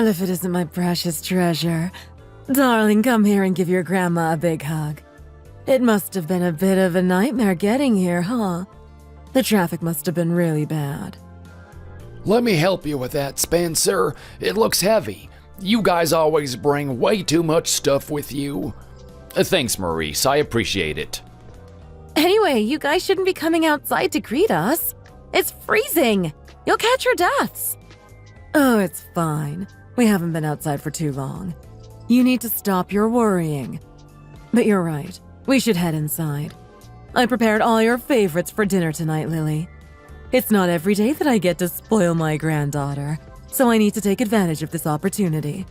Not if it isn't my precious treasure. Darling, come here and give your grandma a big hug. It must have been a bit of a nightmare getting here, huh? The traffic must have been really bad. Let me help you with that, Spencer. It looks heavy. You guys always bring way too much stuff with you. Thanks, Maurice. I appreciate it. Anyway, you guys shouldn't be coming outside to greet us. It's freezing. You'll catch your deaths. Oh, it's fine. We haven't been outside for too long. You need to stop your worrying. But you're right. We should head inside. I prepared all your favorites for dinner tonight, Lily. It's not every day that I get to spoil my granddaughter, so I need to take advantage of this opportunity.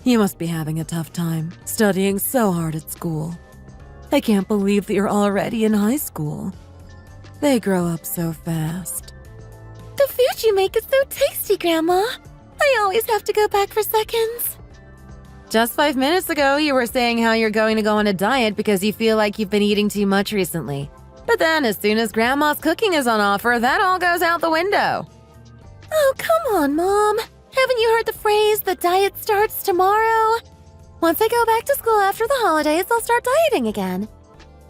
You must be having a tough time, studying so hard at school. I can't believe that you're already in high school. They grow up so fast. The food you make is so tasty, Grandma. I always have to go back for seconds. Just 5 minutes ago, you were saying how you're going to go on a diet because you feel like you've been eating too much recently. But then, as soon as Grandma's cooking is on offer, that all goes out the window. Oh, come on, Mom. Haven't you heard the phrase, the diet starts tomorrow? Once I go back to school after the holidays, I'll start dieting again.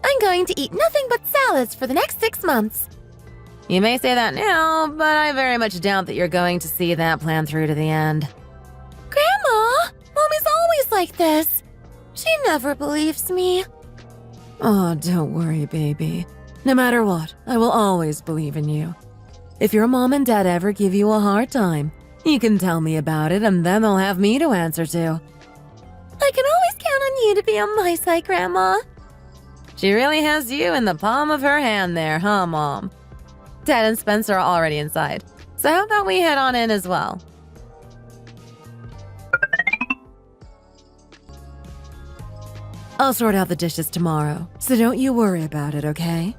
I'm going to eat nothing but salads for the next 6 months. You may say that now, but I very much doubt that you're going to see that plan through to the end. Grandma, Mommy's always like this. She never believes me. Oh, don't worry, baby. No matter what, I will always believe in you. If your mom and dad ever give you a hard time, you can tell me about it and then they'll have me to answer to. I can always count on you to be on my side, Grandma. She really has you in the palm of her hand there, huh, Mom? Dad and Spencer are already inside, so how about we head on in as well? I'll sort out the dishes tomorrow, so don't you worry about it, okay?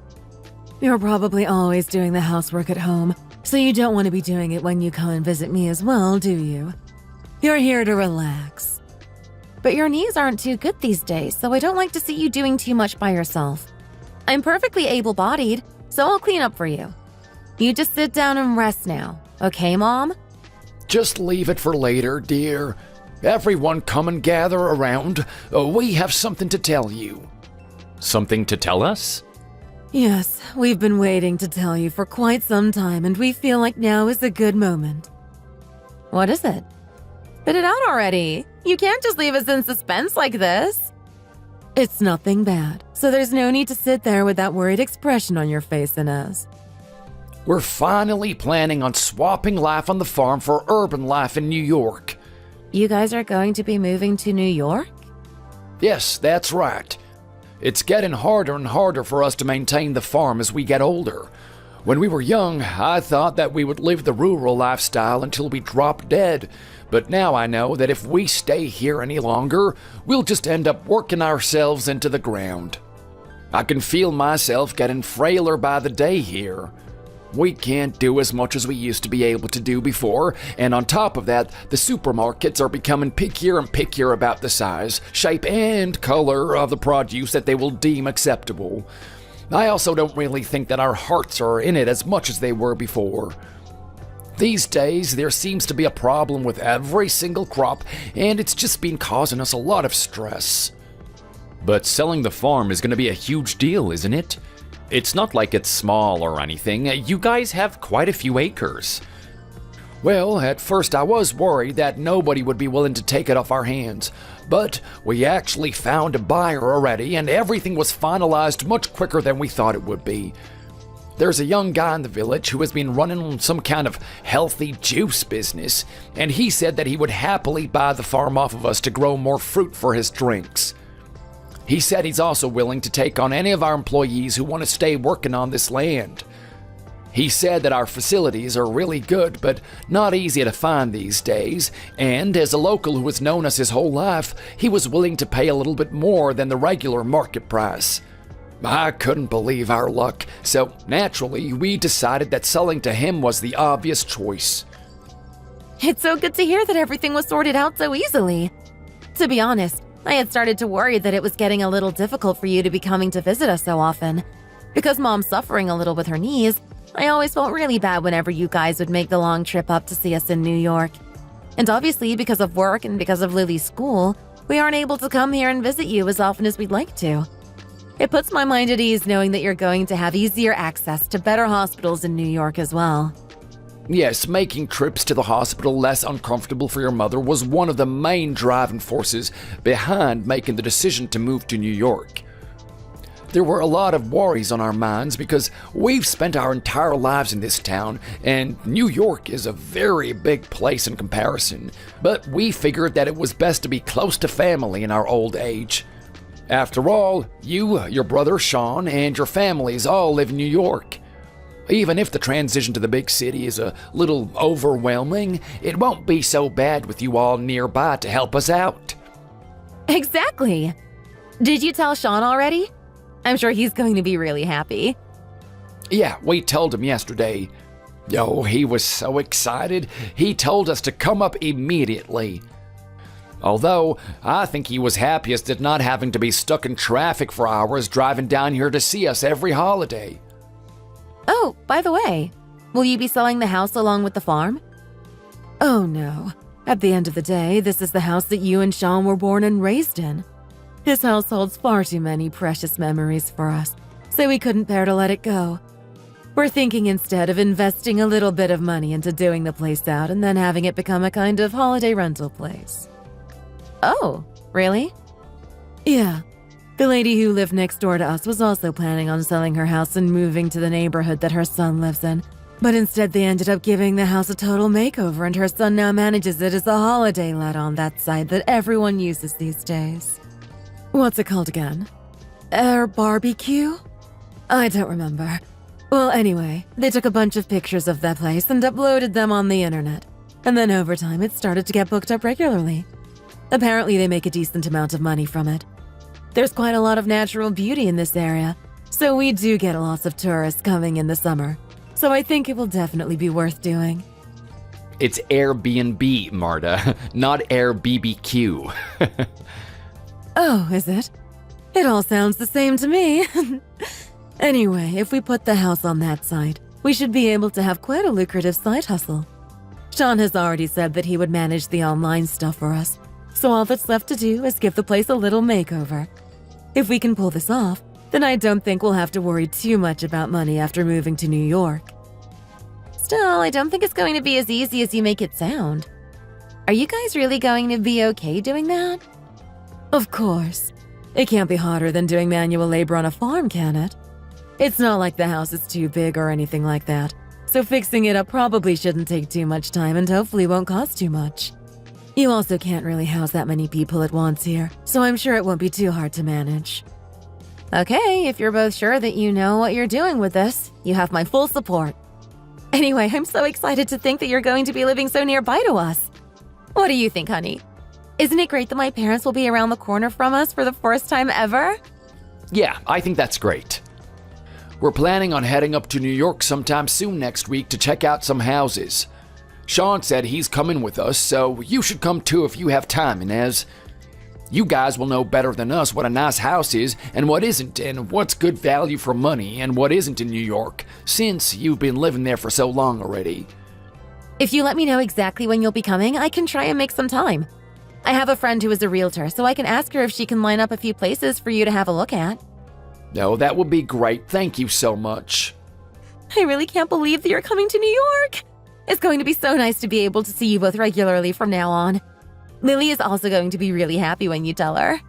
You're probably always doing the housework at home, so you don't want to be doing it when you come and visit me as well, do you? You're here to relax. But your knees aren't too good these days, so I don't like to see you doing too much by yourself. I'm perfectly able-bodied, so I'll clean up for you. You just sit down and rest now, okay, Mom? Just leave it for later, dear. Everyone come and gather around. We have something to tell you. Something to tell us? Yes, we've been waiting to tell you for quite some time, and we feel like now is a good moment. What is it? Spit it out already. You can't just leave us in suspense like this. It's nothing bad, so there's no need to sit there with that worried expression on your face, Inez. We're finally planning on swapping life on the farm for urban life in New York. You guys are going to be moving to New York? Yes, that's right. It's getting harder and harder for us to maintain the farm as we get older. When we were young, I thought that we would live the rural lifestyle until we dropped dead. But now I know that if we stay here any longer, we'll just end up working ourselves into the ground. I can feel myself getting frailer by the day here. We can't do as much as we used to be able to do before, and on top of that, the supermarkets are becoming pickier and pickier about the size, shape, and color of the produce that they will deem acceptable. I also don't really think that our hearts are in it as much as they were before. These days, there seems to be a problem with every single crop, and it's just been causing us a lot of stress. But selling the farm is going to be a huge deal, isn't it? It's not like it's small or anything. You guys have quite a few acres. Well, at first I was worried that nobody would be willing to take it off our hands, but we actually found a buyer already, and everything was finalized much quicker than we thought it would be. There's a young guy in the village who has been running some kind of healthy juice business, and he said that he would happily buy the farm off of us to grow more fruit for his drinks. He said he's also willing to take on any of our employees who want to stay working on this land. He said that our facilities are really good, but not easy to find these days, and as a local who has known us his whole life, he was willing to pay a little bit more than the regular market price. I couldn't believe our luck, so naturally we decided that selling to him was the obvious choice. It's so good to hear that everything was sorted out so easily. To be honest, I had started to worry that it was getting a little difficult for you to be coming to visit us so often. Because Mom's suffering a little with her knees, I always felt really bad whenever you guys would make the long trip up to see us in New York. And obviously, because of work and because of Lily's school, we aren't able to come here and visit you as often as we'd like to. It puts my mind at ease knowing that you're going to have easier access to better hospitals in New York as well. Yes, making trips to the hospital less uncomfortable for your mother was one of the main driving forces behind making the decision to move to New York. There were a lot of worries on our minds because we've spent our entire lives in this town, and New York is a very big place in comparison, but we figured that it was best to be close to family in our old age. After all, you, your brother Sean, and your families all live in New York. Even if the transition to the big city is a little overwhelming, it won't be so bad with you all nearby to help us out. Exactly! Did you tell Sean already? I'm sure he's going to be really happy. Yeah, we told him yesterday. Oh, he was so excited, he told us to come up immediately. Although, I think he was happiest at not having to be stuck in traffic for hours driving down here to see us every holiday. Oh, by the way, will you be selling the house along with the farm? Oh no. At the end of the day, this is the house that you and Sean were born and raised in. This house holds far too many precious memories for us, so we couldn't bear to let it go. We're thinking instead of investing a little bit of money into doing the place out and then having it become a kind of holiday rental place. Oh, really? Yeah. The lady who lived next door to us was also planning on selling her house and moving to the neighborhood that her son lives in. But instead they ended up giving the house a total makeover, and her son now manages it as a holiday let on that site that everyone uses these days. What's it called again? Air Barbecue? I don't remember. Well, anyway, they took a bunch of pictures of that place and uploaded them on the internet. And then over time, it started to get booked up regularly. Apparently, they make a decent amount of money from it. There's quite a lot of natural beauty in this area, so we do get lots of tourists coming in the summer. So I think it will definitely be worth doing. It's Airbnb, Marta, not Air BBQ. Oh, is it? It all sounds the same to me. Anyway, if we put the house on that site, we should be able to have quite a lucrative side hustle. Sean has already said that he would manage the online stuff for us, so all that's left to do is give the place a little makeover. If we can pull this off, then I don't think we'll have to worry too much about money after moving to New York. Still, I don't think it's going to be as easy as you make it sound. Are you guys really going to be okay doing that? Of course. It can't be harder than doing manual labor on a farm, can it? It's not like the house is too big or anything like that, so fixing it up probably shouldn't take too much time and hopefully won't cost too much. You also can't really house that many people at once here, so I'm sure it won't be too hard to manage. Okay, if you're both sure that you know what you're doing with this, you have my full support. Anyway, I'm so excited to think that you're going to be living so nearby to us. What do you think, honey? Isn't it great that my parents will be around the corner from us for the first time ever? Yeah, I think that's great. We're planning on heading up to New York sometime soon next week to check out some houses. Sean said he's coming with us, so you should come too if you have time, Inez. You guys will know better than us what a nice house is and what isn't, and what's good value for money and what isn't in New York, since you've been living there for so long already. If you let me know exactly when you'll be coming, I can try and make some time. I have a friend who is a realtor, so I can ask her if she can line up a few places for you to have a look at. No, that would be great. Thank you so much. I really can't believe that you're coming to New York. It's going to be so nice to be able to see you both regularly from now on. Lily is also going to be really happy when you tell her.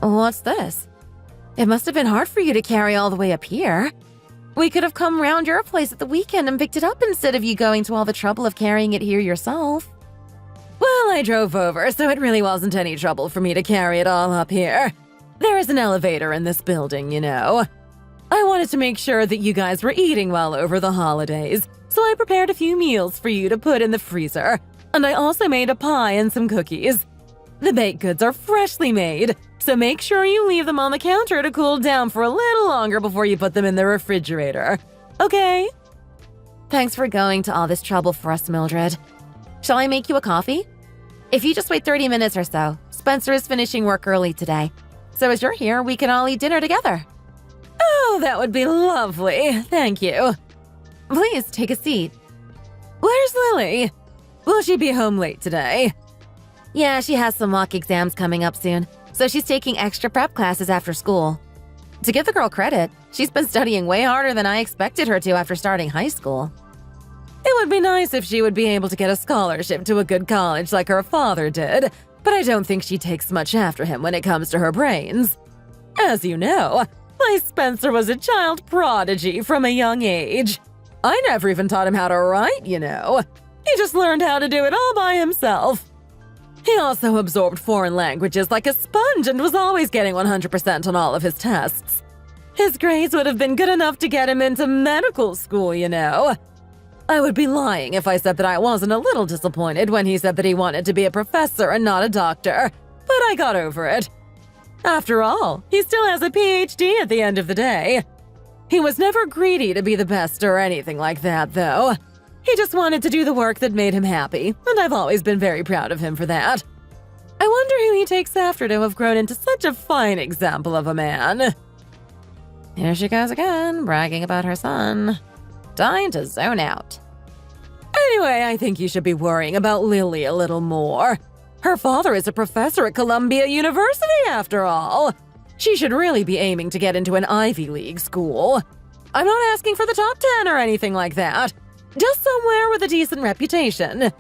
What's this? It must have been hard for you to carry all the way up here. We could have come round your place at the weekend and picked it up instead of you going to all the trouble of carrying it here yourself. Well, I drove over, so it really wasn't any trouble for me to carry it all up here. There is an elevator in this building, you know. I wanted to make sure that you guys were eating well over the holidays, so I prepared a few meals for you to put in the freezer. And I also made a pie and some cookies. The baked goods are freshly made, so make sure you leave them on the counter to cool down for a little longer before you put them in the refrigerator. Okay? Thanks for going to all this trouble for us, Mildred. Shall I make you a coffee? If you just wait 30 minutes or so, Spencer is finishing work early today. So as you're here, we can all eat dinner together. Oh, that would be lovely. Thank you. Please take a seat. Where's Lily? Will she be home late today? Yeah, she has some mock exams coming up soon, so she's taking extra prep classes after school. To give the girl credit, she's been studying way harder than I expected her to after starting high school. It would be nice if she would be able to get a scholarship to a good college like her father did, but I don't think she takes much after him when it comes to her brains. As you know, my Spencer was a child prodigy from a young age. I never even taught him how to write, you know. He just learned how to do it all by himself. He also absorbed foreign languages like a sponge and was always getting 100% on all of his tests. His grades would have been good enough to get him into medical school, you know. I would be lying if I said that I wasn't a little disappointed when he said that he wanted to be a professor and not a doctor, but I got over it. After all, he still has a PhD at the end of the day. He was never greedy to be the best or anything like that, though. He just wanted to do the work that made him happy, and I've always been very proud of him for that. I wonder who he takes after to have grown into such a fine example of a man. Here she goes again, bragging about her son. Time to zone out. Anyway, I think you should be worrying about Lily a little more. Her father is a professor at Columbia University, after all. She should really be aiming to get into an Ivy League school. I'm not asking for the top 10 or anything like that. Just somewhere with a decent reputation.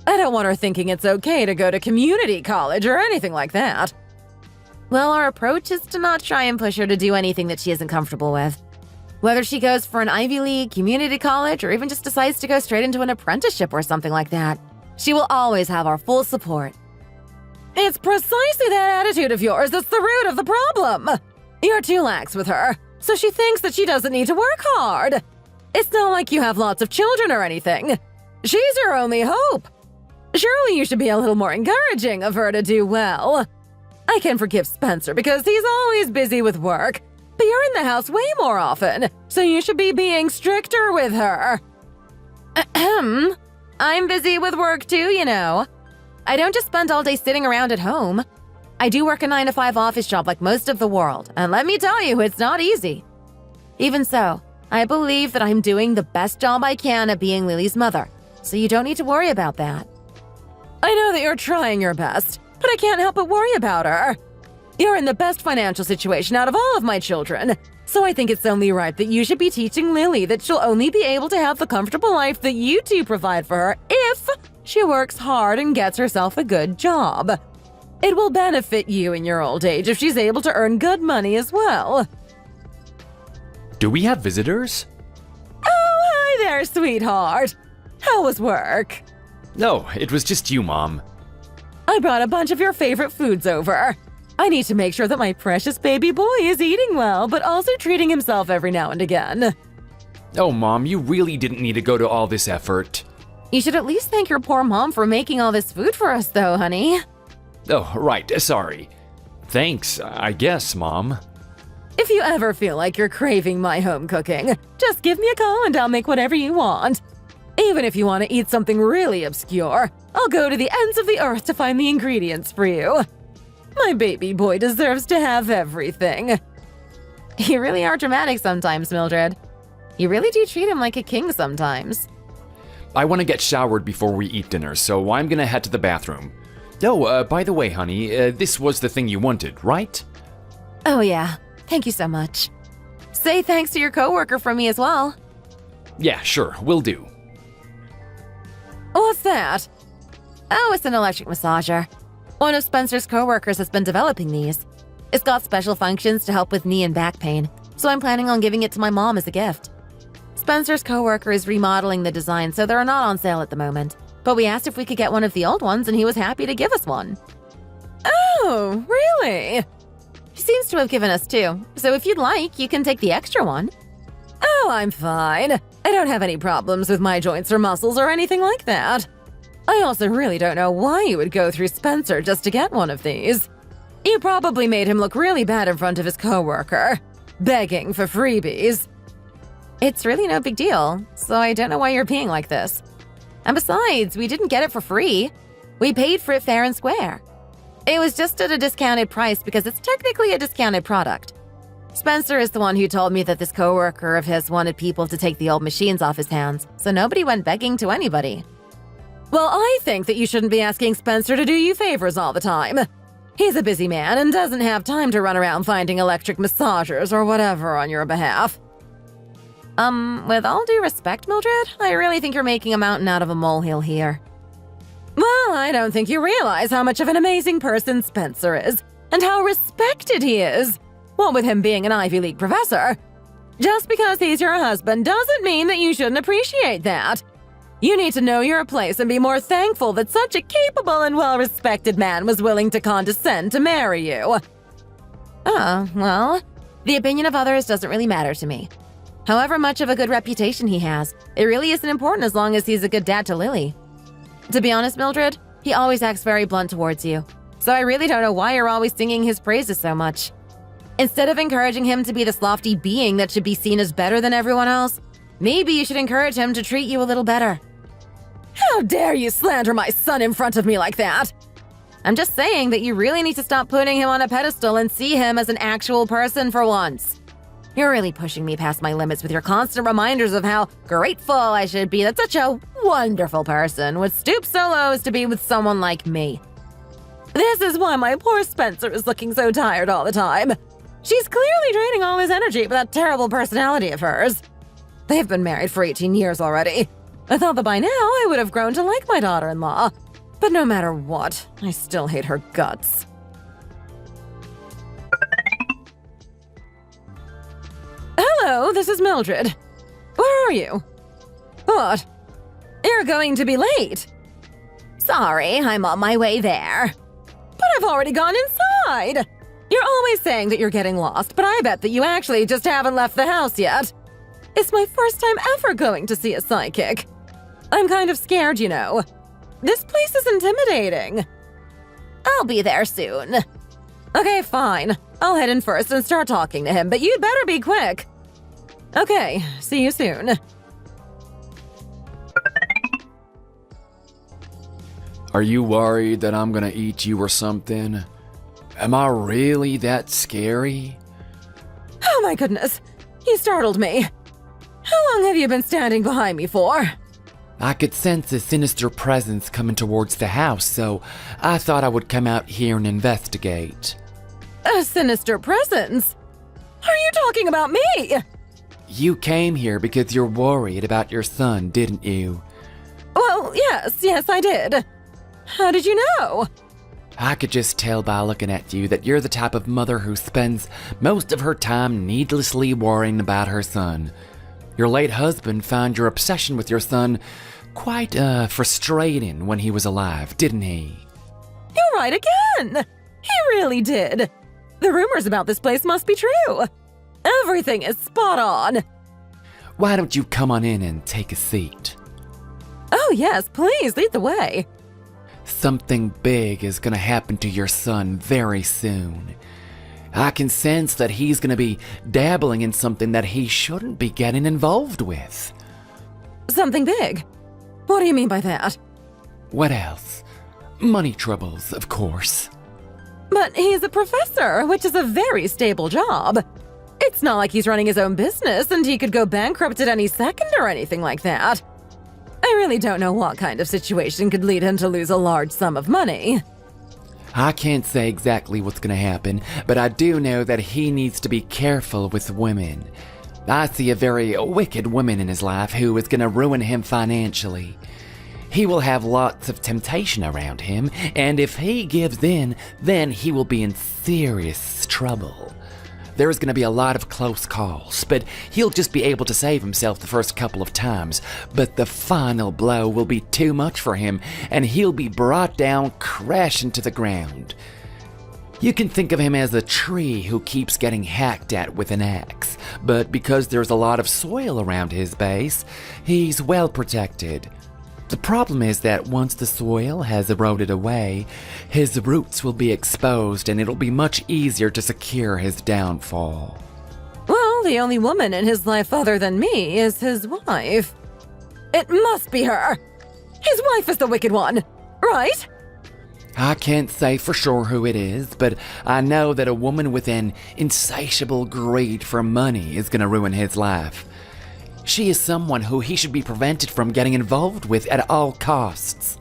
I don't want her thinking it's okay to go to community college or anything like that. Well, our approach is to not try and push her to do anything that she isn't comfortable with. Whether she goes for an Ivy League, community college, or even just decides to go straight into an apprenticeship or something like that, she will always have our full support. It's precisely that attitude of yours that's the root of the problem. You're too lax with her, so she thinks that she doesn't need to work hard. It's not like you have lots of children or anything. She's your only hope. Surely you should be a little more encouraging of her to do well. I can forgive Spencer because he's always busy with work, but you're in the house way more often, so you should be being stricter with her. Ahem. I'm busy with work too, you know. I don't just spend all day sitting around at home. I do work a 9-to-5 office job like most of the world, and let me tell you, it's not easy. Even so, I believe that I'm doing the best job I can at being Lily's mother, so you don't need to worry about that. I know that you're trying your best, but I can't help but worry about her. You're in the best financial situation out of all of my children, so I think it's only right that you should be teaching Lily that she'll only be able to have the comfortable life that you two provide for her if she works hard and gets herself a good job. It will benefit you in your old age if she's able to earn good money as well. Do we have visitors? Oh, hi there, sweetheart. How was work? No, it was just you, Mom. I brought a bunch of your favorite foods over. I need to make sure that my precious baby boy is eating well, but also treating himself every now and again. Oh, Mom, you really didn't need to go to all this effort. You should at least thank your poor mom for making all this food for us, though, honey. Oh, right, sorry. Thanks, I guess, Mom. If you ever feel like you're craving my home cooking, just give me a call and I'll make whatever you want. Even if you want to eat something really obscure, I'll go to the ends of the earth to find the ingredients for you. My baby boy deserves to have everything. You really are dramatic sometimes, Mildred. You really do treat him like a king sometimes. I want to get showered before we eat dinner, so I'm gonna head to the bathroom. Oh, by the way, honey, this was the thing you wanted, right? Oh yeah, thank you so much. Say thanks to your coworker from me as well. Yeah, sure, will do. What's that? Oh, it's an electric massager. One of Spencer's coworkers has been developing these. It's got special functions to help with knee and back pain, so I'm planning on giving it to my mom as a gift. Spencer's coworker is remodeling the design, so they're not on sale at the moment. But we asked if we could get one of the old ones, and he was happy to give us one. Oh, really? He seems to have given us two, so if you'd like, you can take the extra one. Oh, I'm fine. I don't have any problems with my joints or muscles or anything like that. I also really don't know why you would go through Spencer just to get one of these. You probably made him look really bad in front of his coworker, begging for freebies. It's really no big deal, so I don't know why you're being like this. And besides, we didn't get it for free. We paid for it fair and square. It was just at a discounted price because it's technically a discounted product. Spencer is the one who told me that this coworker of his wanted people to take the old machines off his hands, so nobody went begging to anybody. Well, I think that you shouldn't be asking Spencer to do you favors all the time. He's a busy man and doesn't have time to run around finding electric massagers or whatever on your behalf. With all due respect, Mildred, I really think you're making a mountain out of a molehill here. Well, I don't think you realize how much of an amazing person Spencer is, and how respected he is. What with him being an Ivy League professor. Just because he's your husband doesn't mean that you shouldn't appreciate that. You need to know your place and be more thankful that such a capable and well-respected man was willing to condescend to marry you. Oh, well, the opinion of others doesn't really matter to me. However much of a good reputation he has, it really isn't important as long as he's a good dad to Lily. To be honest, Mildred, he always acts very blunt towards you, so I really don't know why you're always singing his praises so much. Instead of encouraging him to be this lofty being that should be seen as better than everyone else, maybe you should encourage him to treat you a little better. How dare you slander my son in front of me like that? I'm just saying that you really need to stop putting him on a pedestal and see him as an actual person for once. You're really pushing me past my limits with your constant reminders of how grateful I should be that such a wonderful person would stoop so low as to be with someone like me. This is why my poor Spencer is looking so tired all the time. She's clearly draining all his energy with that terrible personality of hers. They've been married for 18 years already. I thought that by now I would have grown to like my daughter-in-law. But no matter what, I still hate her guts. Hello, this is Mildred. Where are you? What? You're going to be late. Sorry, I'm on my way there. But I've already gone inside. You're always saying that you're getting lost, but I bet that you actually just haven't left the house yet. It's my first time ever going to see a psychic. I'm kind of scared, you know. This place is intimidating. I'll be there soon. Okay, fine. I'll head in first and start talking to him, but you'd better be quick. Okay, see you soon. Are you worried that I'm gonna eat you or something? Am I really that scary? Oh my goodness, you startled me. How long have you been standing behind me for? I could sense a sinister presence coming towards the house, so I thought I would come out here and investigate. A sinister presence? Are you talking about me? You came here because you're worried about your son, didn't you? Well, yes, I did. How did you know? I could just tell by looking at you that you're the type of mother who spends most of her time needlessly worrying about her son. Your late husband found your obsession with your son quite frustrating when he was alive, didn't he? You're right again! He really did. The rumors about this place must be true. Everything is spot on. Why don't you come on in and take a seat? Oh yes, please, lead the way. Something big is gonna happen to your son very soon. I can sense that he's gonna be dabbling in something that he shouldn't be getting involved with. Something big? What do you mean by that? What else? Money troubles, of course. But he's a professor, which is a very stable job. It's not like he's running his own business and he could go bankrupt at any second or anything like that. I really don't know what kind of situation could lead him to lose a large sum of money. I can't say exactly what's gonna happen, but I do know that he needs to be careful with women. I see a very wicked woman in his life who is gonna ruin him financially. He will have lots of temptation around him, and if he gives in, then he will be in serious trouble. There is going to be a lot of close calls, but he'll just be able to save himself the first couple of times. But the final blow will be too much for him, and he'll be brought down crashing to the ground. You can think of him as a tree who keeps getting hacked at with an axe, but because there's a lot of soil around his base, he's well protected. The problem is that once the soil has eroded away, his roots will be exposed and it'll be much easier to secure his downfall. Well, the only woman in his life other than me is his wife. It must be her. His wife is the wicked one, right? I can't say for sure who it is, but I know that a woman with an insatiable greed for money is gonna ruin his life. She is someone who he should be prevented from getting involved with at all costs.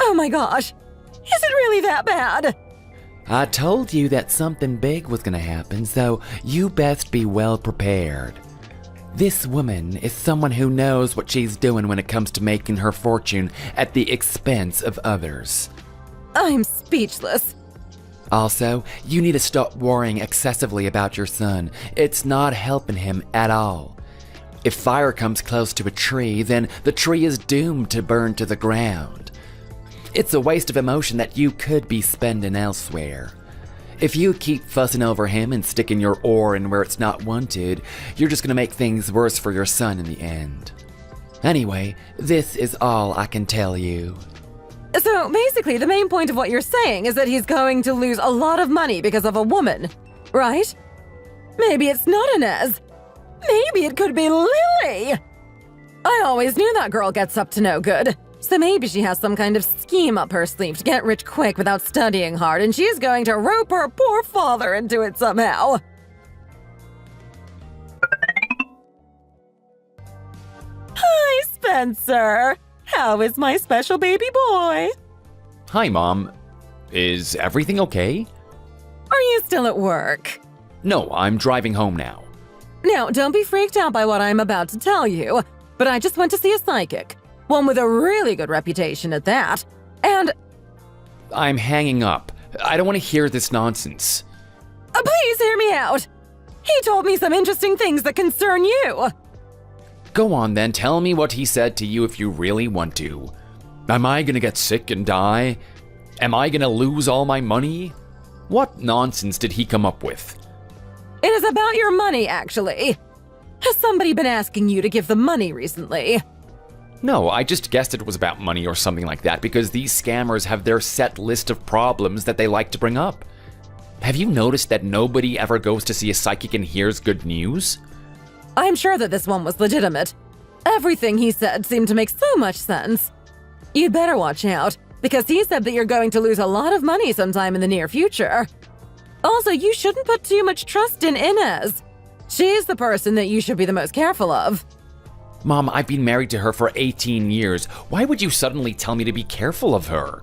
Oh my gosh, is it really that bad? I told you that something big was gonna happen, so you best be well prepared. This woman is someone who knows what she's doing when it comes to making her fortune at the expense of others. I'm speechless. Also, you need to stop worrying excessively about your son. It's not helping him at all. If fire comes close to a tree, then the tree is doomed to burn to the ground. It's a waste of emotion that you could be spending elsewhere. If you keep fussing over him and sticking your oar in where it's not wanted, you're just gonna make things worse for your son in the end. Anyway, this is all I can tell you. So basically, the main point of what you're saying is that he's going to lose a lot of money because of a woman, right? Maybe it's not Inez. Maybe it could be Lily. I always knew that girl gets up to no good. So maybe she has some kind of scheme up her sleeve to get rich quick without studying hard, and she's going to rope her poor father into it somehow. Hi, Spencer. How is my special baby boy? Hi, Mom. Is everything okay? Are you still at work? No, I'm driving home now. Now, don't be freaked out by what I'm about to tell you, but I just went to see a psychic. One with a really good reputation at that. And I'm hanging up. I don't want to hear this nonsense. please hear me out. He told me some interesting things that concern you. Go on then, tell me what he said to you if you really want to. Am I gonna get sick and die? Am I gonna lose all my money? What nonsense did he come up with? It is about your money, actually. Has somebody been asking you to give them money recently? No, I just guessed it was about money or something like that because these scammers have their set list of problems that they like to bring up. Have you noticed that nobody ever goes to see a psychic and hears good news? I'm sure that this one was legitimate. Everything he said seemed to make so much sense. You'd better watch out, because he said that you're going to lose a lot of money sometime in the near future. Also, you shouldn't put too much trust in Inez. She's the person that you should be the most careful of. Mom, I've been married to her for 18 years. Why would you suddenly tell me to be careful of her?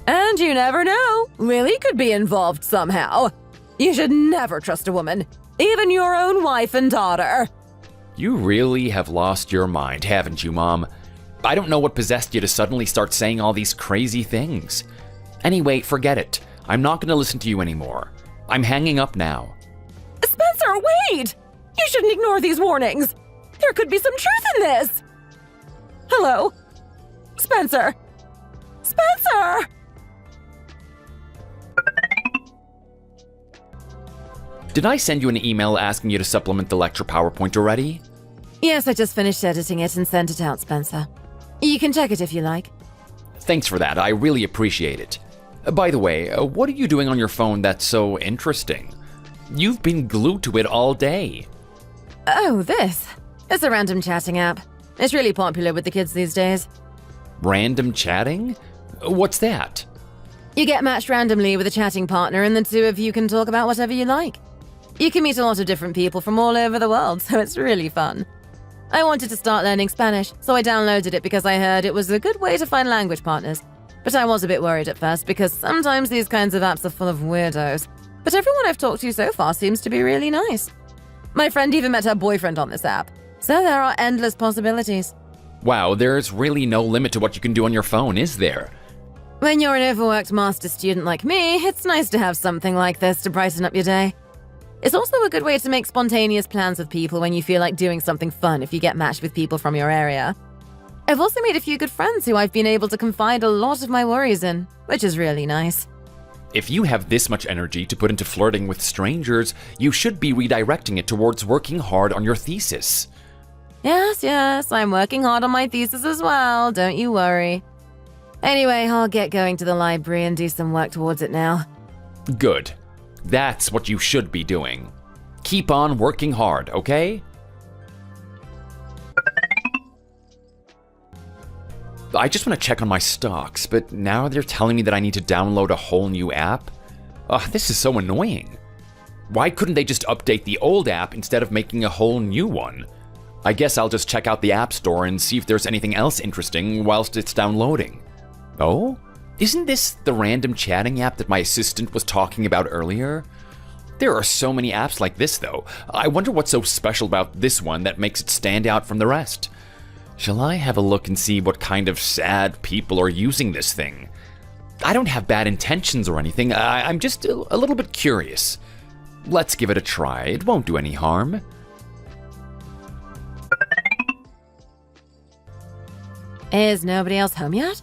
And you never know, Lily could be involved somehow. You should never trust a woman, even your own wife and daughter. You really have lost your mind, haven't you, Mom? I don't know what possessed you to suddenly start saying all these crazy things. Anyway, forget it. I'm not going to listen to you anymore. I'm hanging up now. Spencer, wait! You shouldn't ignore these warnings. There could be some truth in this. Hello? Spencer? Spencer! Did I send you an email asking you to supplement the lecture PowerPoint already? Yes, I just finished editing it and sent it out, Spencer. You can check it if you like. Thanks for that. I really appreciate it. By the way, what are you doing on your phone that's so interesting? You've been glued to it all day. Oh, this. It's a random chatting app. It's really popular with the kids these days. Random chatting? What's that? You get matched randomly with a chatting partner, and the two of you can talk about whatever you like. You can meet a lot of different people from all over the world, so it's really fun. I wanted to start learning Spanish, so I downloaded it because I heard it was a good way to find language partners. But I was a bit worried at first because sometimes these kinds of apps are full of weirdos. But everyone I've talked to so far seems to be really nice. My friend even met her boyfriend on this app, so there are endless possibilities. Wow, there's really no limit to what you can do on your phone, is there? When you're an overworked master student like me, it's nice to have something like this to brighten up your day. It's also a good way to make spontaneous plans with people when you feel like doing something fun if you get matched with people from your area. I've also made a few good friends who I've been able to confide a lot of my worries in, which is really nice. If you have this much energy to put into flirting with strangers, you should be redirecting it towards working hard on your thesis. Yes, I'm working hard on my thesis as well, don't you worry. Anyway, I'll get going to the library and do some work towards it now. Good. That's what you should be doing. Keep on working hard, okay? I just want to check on my stocks, but now they're telling me that I need to download a whole new app? This is so annoying. Why couldn't they just update the old app instead of making a whole new one? I guess I'll just check out the App Store and see if there's anything else interesting whilst it's downloading. Oh? Isn't this the random chatting app that my assistant was talking about earlier? There are so many apps like this, though. I wonder what's so special about this one that makes it stand out from the rest. Shall I have a look and see what kind of sad people are using this thing? I don't have bad intentions or anything. I'm just a little bit curious. Let's give it a try. It won't do any harm. Is nobody else home yet?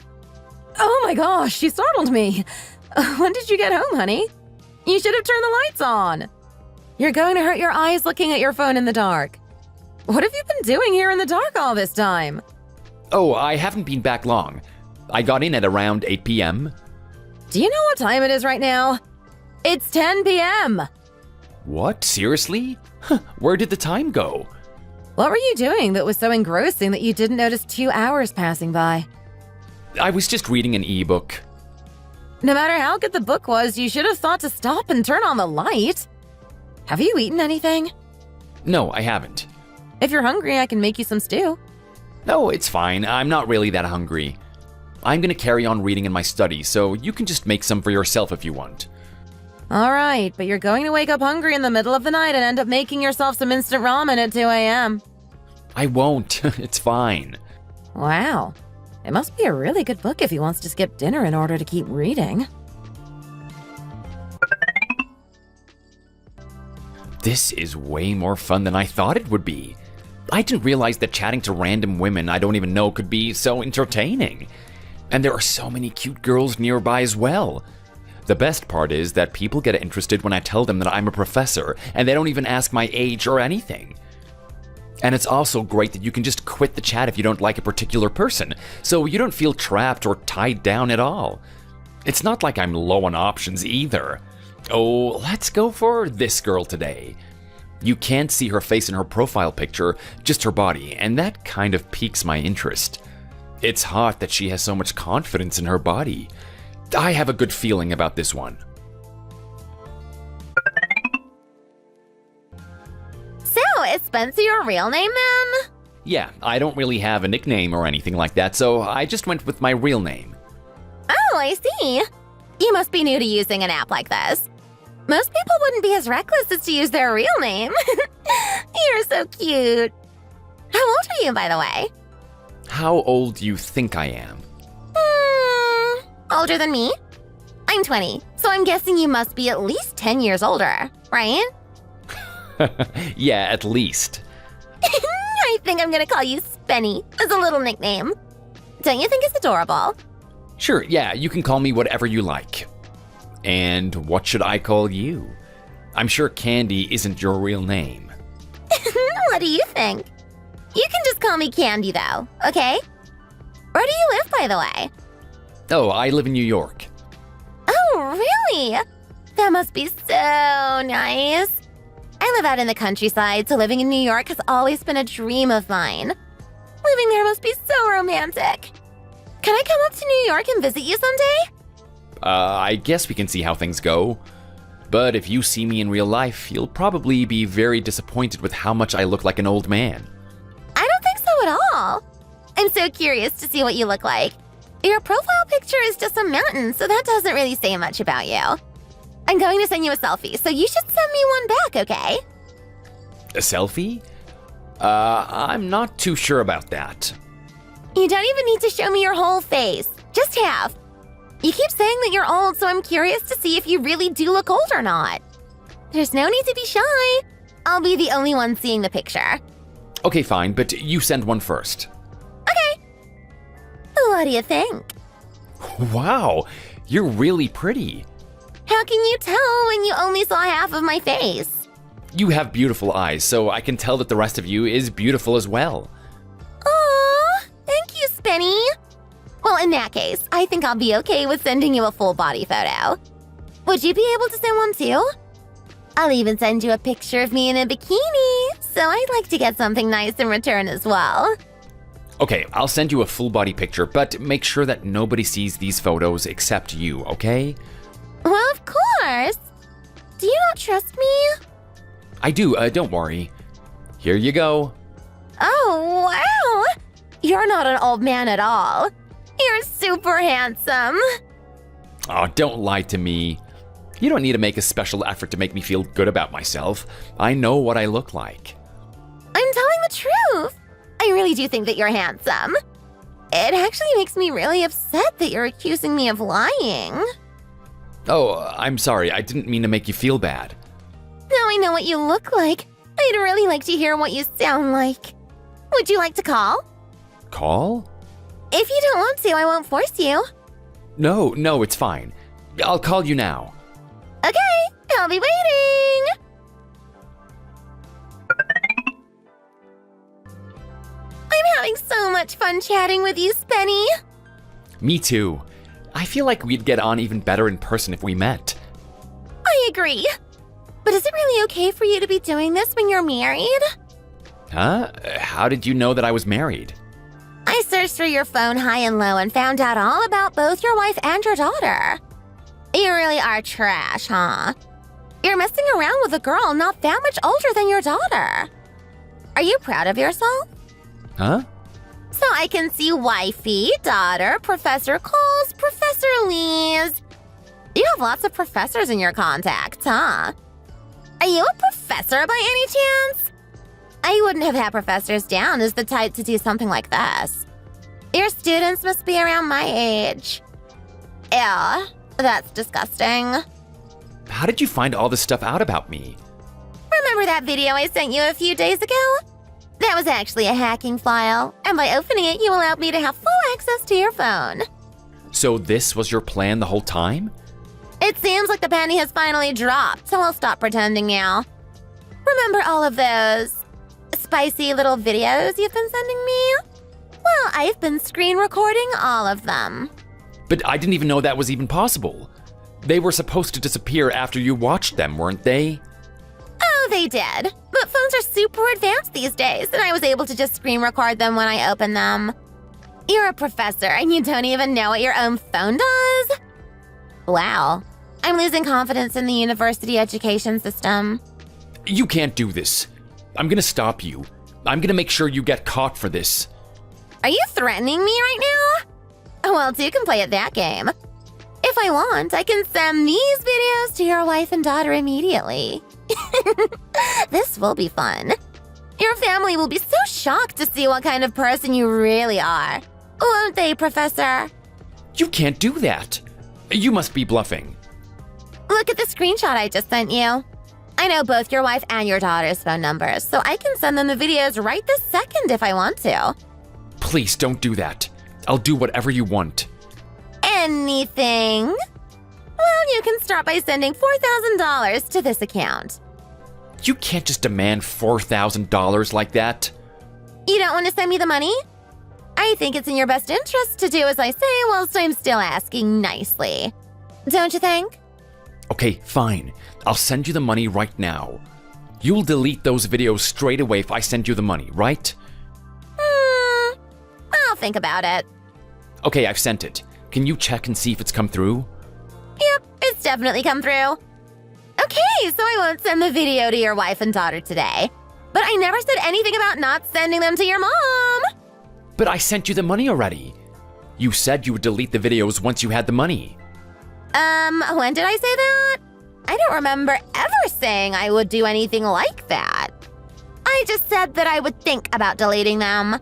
Oh my gosh, she startled me. When did you get home, honey? You should have turned the lights on. You're going to hurt your eyes looking at your phone in the dark. What have you been doing here in the dark all this time? Oh, I haven't been back long. I got in at around 8 p.m. Do you know what time it is right now? It's 10 p.m. What? Seriously? Where did the time go? What were you doing that was so engrossing that you didn't notice 2 hours passing by? I was just reading an ebook. No matter how good the book was, you should have thought to stop and turn on the light. Have you eaten anything? No, I haven't. If you're hungry, I can make you some stew. No, it's fine. I'm not really that hungry. I'm gonna carry on reading in my study, so you can just make some for yourself if you want. All right, but you're going to wake up hungry in the middle of the night and end up making yourself some instant ramen at 2 a.m. I won't. It's fine. Wow. It must be a really good book if he wants to skip dinner in order to keep reading. This is way more fun than I thought it would be. I didn't realize that chatting to random women I don't even know could be so entertaining. And there are so many cute girls nearby as well. The best part is that people get interested when I tell them that I'm a professor, and they don't even ask my age or anything. And it's also great that you can just quit the chat if you don't like a particular person, so you don't feel trapped or tied down at all. It's not like I'm low on options either. Oh, let's go for this girl today. You can't see her face in her profile picture, just her body, and that kind of piques my interest. It's hot that she has so much confidence in her body. I have a good feeling about this one. So, is Spencer your real name then? Yeah, I don't really have a nickname or anything like that, so I just went with my real name. Oh, I see. You must be new to using an app like this. Most people wouldn't be as reckless as to use their real name. You're so cute. How old are you, by the way? How old do you think I am? Older than me? I'm 20, so I'm guessing you must be at least 10 years older, right? Yeah, at least. I think I'm gonna call you Spenny as a little nickname. Don't you think it's adorable? Sure, yeah, you can call me whatever you like. And what should I call you? I'm sure Candy isn't your real name. What do you think? You can just call me Candy, though, okay? Where do you live, by the way? Oh, I live in New York. Oh, really? That must be so nice. I live out in the countryside, so living in New York has always been a dream of mine. Living there must be so romantic. Can I come up to New York and visit you someday? I guess we can see how things go. But if you see me in real life, you'll probably be very disappointed with how much I look like an old man. I don't think so at all. I'm so curious to see what you look like. Your profile picture is just a mountain, so that doesn't really say much about you. I'm going to send you a selfie, so you should send me one back, okay? A selfie? I'm not too sure about that. You don't even need to show me your whole face. Just half. You keep saying that you're old, so I'm curious to see if you really do look old or not. There's no need to be shy. I'll be the only one seeing the picture. Okay, fine, but you send one first. Okay. What do you think? Wow, you're really pretty. How can you tell when you only saw half of my face? You have beautiful eyes, so I can tell that the rest of you is beautiful as well. Aw, thank you, Spenny. Well, in that case, I think I'll be okay with sending you a full body photo. Would you be able to send one too? I'll even send you a picture of me in a bikini, so I'd like to get something nice in return as well. Okay, I'll send you a full body picture, but make sure that nobody sees these photos except you, okay? Well, of course. Do you not trust me? I do, don't worry. Here you go. Oh, wow. You're not an old man at all. You're super handsome. Oh, don't lie to me. You don't need to make a special effort to make me feel good about myself. I know what I look like. I'm telling the truth. I really do think that you're handsome. It actually makes me really upset that you're accusing me of lying. Oh, I'm sorry. I didn't mean to make you feel bad. Now I know what you look like. I'd really like to hear what you sound like. Would you like to call? Call? If you don't want to, I won't force you. No, it's fine. I'll call you now. Okay, I'll be waiting. I'm having so much fun chatting with you, Spenny. Me too. I feel like we'd get on even better in person if we met. I agree. But is it really okay for you to be doing this when you're married? Huh? How did you know that I was married? I searched through your phone high and low and found out all about both your wife and your daughter. You really are trash, huh? You're messing around with a girl not that much older than your daughter. Are you proud of yourself? Huh? So I can see wifey, daughter, Professor Coles, Professor Lees. You have lots of professors in your contacts, huh? Are you a professor by any chance? I wouldn't have had professors down as the type to do something like this. Your students must be around my age. Ew, that's disgusting. How did you find all this stuff out about me? Remember that video I sent you a few days ago? That was actually a hacking file, and by opening it, you allowed me to have full access to your phone. So this was your plan the whole time? It seems like the penny has finally dropped, so I'll stop pretending now. Remember all of those spicy little videos you've been sending me? Well, I've been screen recording all of them. But I didn't even know that was even possible. They were supposed to disappear after you watched them, weren't they? Oh, they did. But phones are super advanced these days, and I was able to just screen record them when I open them. You're a professor, and you don't even know what your own phone does? Wow. I'm losing confidence in the university education system. You can't do this. I'm gonna stop you. I'm gonna make sure you get caught for this. Are you threatening me right now? Well, two can play at that game. If I want, I can send these videos to your wife and daughter immediately. This will be fun. Your family will be so shocked to see what kind of person you really are. Won't they, Professor? You can't do that. You must be bluffing. Look at the screenshot I just sent you. I know both your wife and your daughter's phone numbers, so I can send them the videos right this second if I want to. Please don't do that. I'll do whatever you want. Anything? Well, you can start by sending $4,000 to this account. You can't just demand $4,000 like that. You don't want to send me the money? I think it's in your best interest to do as I say whilst I'm still asking nicely. Don't you think? Okay, fine. I'll send you the money right now. You'll delete those videos straight away if I send you the money, right? I'll think about it. Okay, I've sent it. Can you check and see if it's come through? Yep, it's definitely come through. Okay, so I won't send the video to your wife and daughter today. But I never said anything about not sending them to your mom. But I sent you the money already. You said you would delete the videos once you had the money. When did I say that? I don't remember ever saying I would do anything like that. I just said that I would think about deleting them.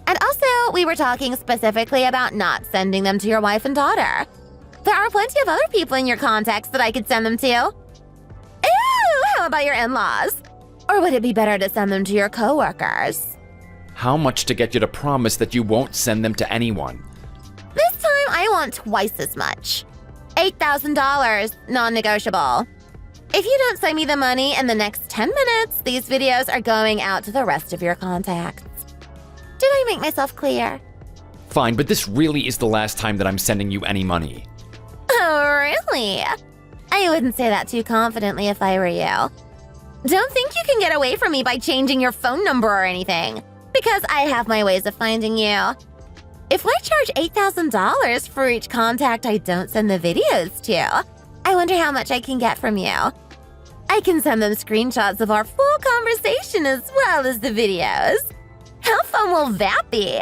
And also, we were talking specifically about not sending them to your wife and daughter. There are plenty of other people in your contacts that I could send them to. Ew, how about your in-laws? Or would it be better to send them to your coworkers? How much to get you to promise that you won't send them to anyone? This time, I want twice as much. $8,000, non-negotiable. If you don't send me the money in the next 10 minutes, these videos are going out to the rest of your contacts. Did I make myself clear? Fine, but this really is the last time that I'm sending you any money. Oh, really? I wouldn't say that too confidently if I were you. Don't think you can get away from me by changing your phone number or anything. Because I have my ways of finding you. If I charge $8,000 for each contact I don't send the videos to, I wonder how much I can get from you. I can send them screenshots of our full conversation as well as the videos. How fun will that be?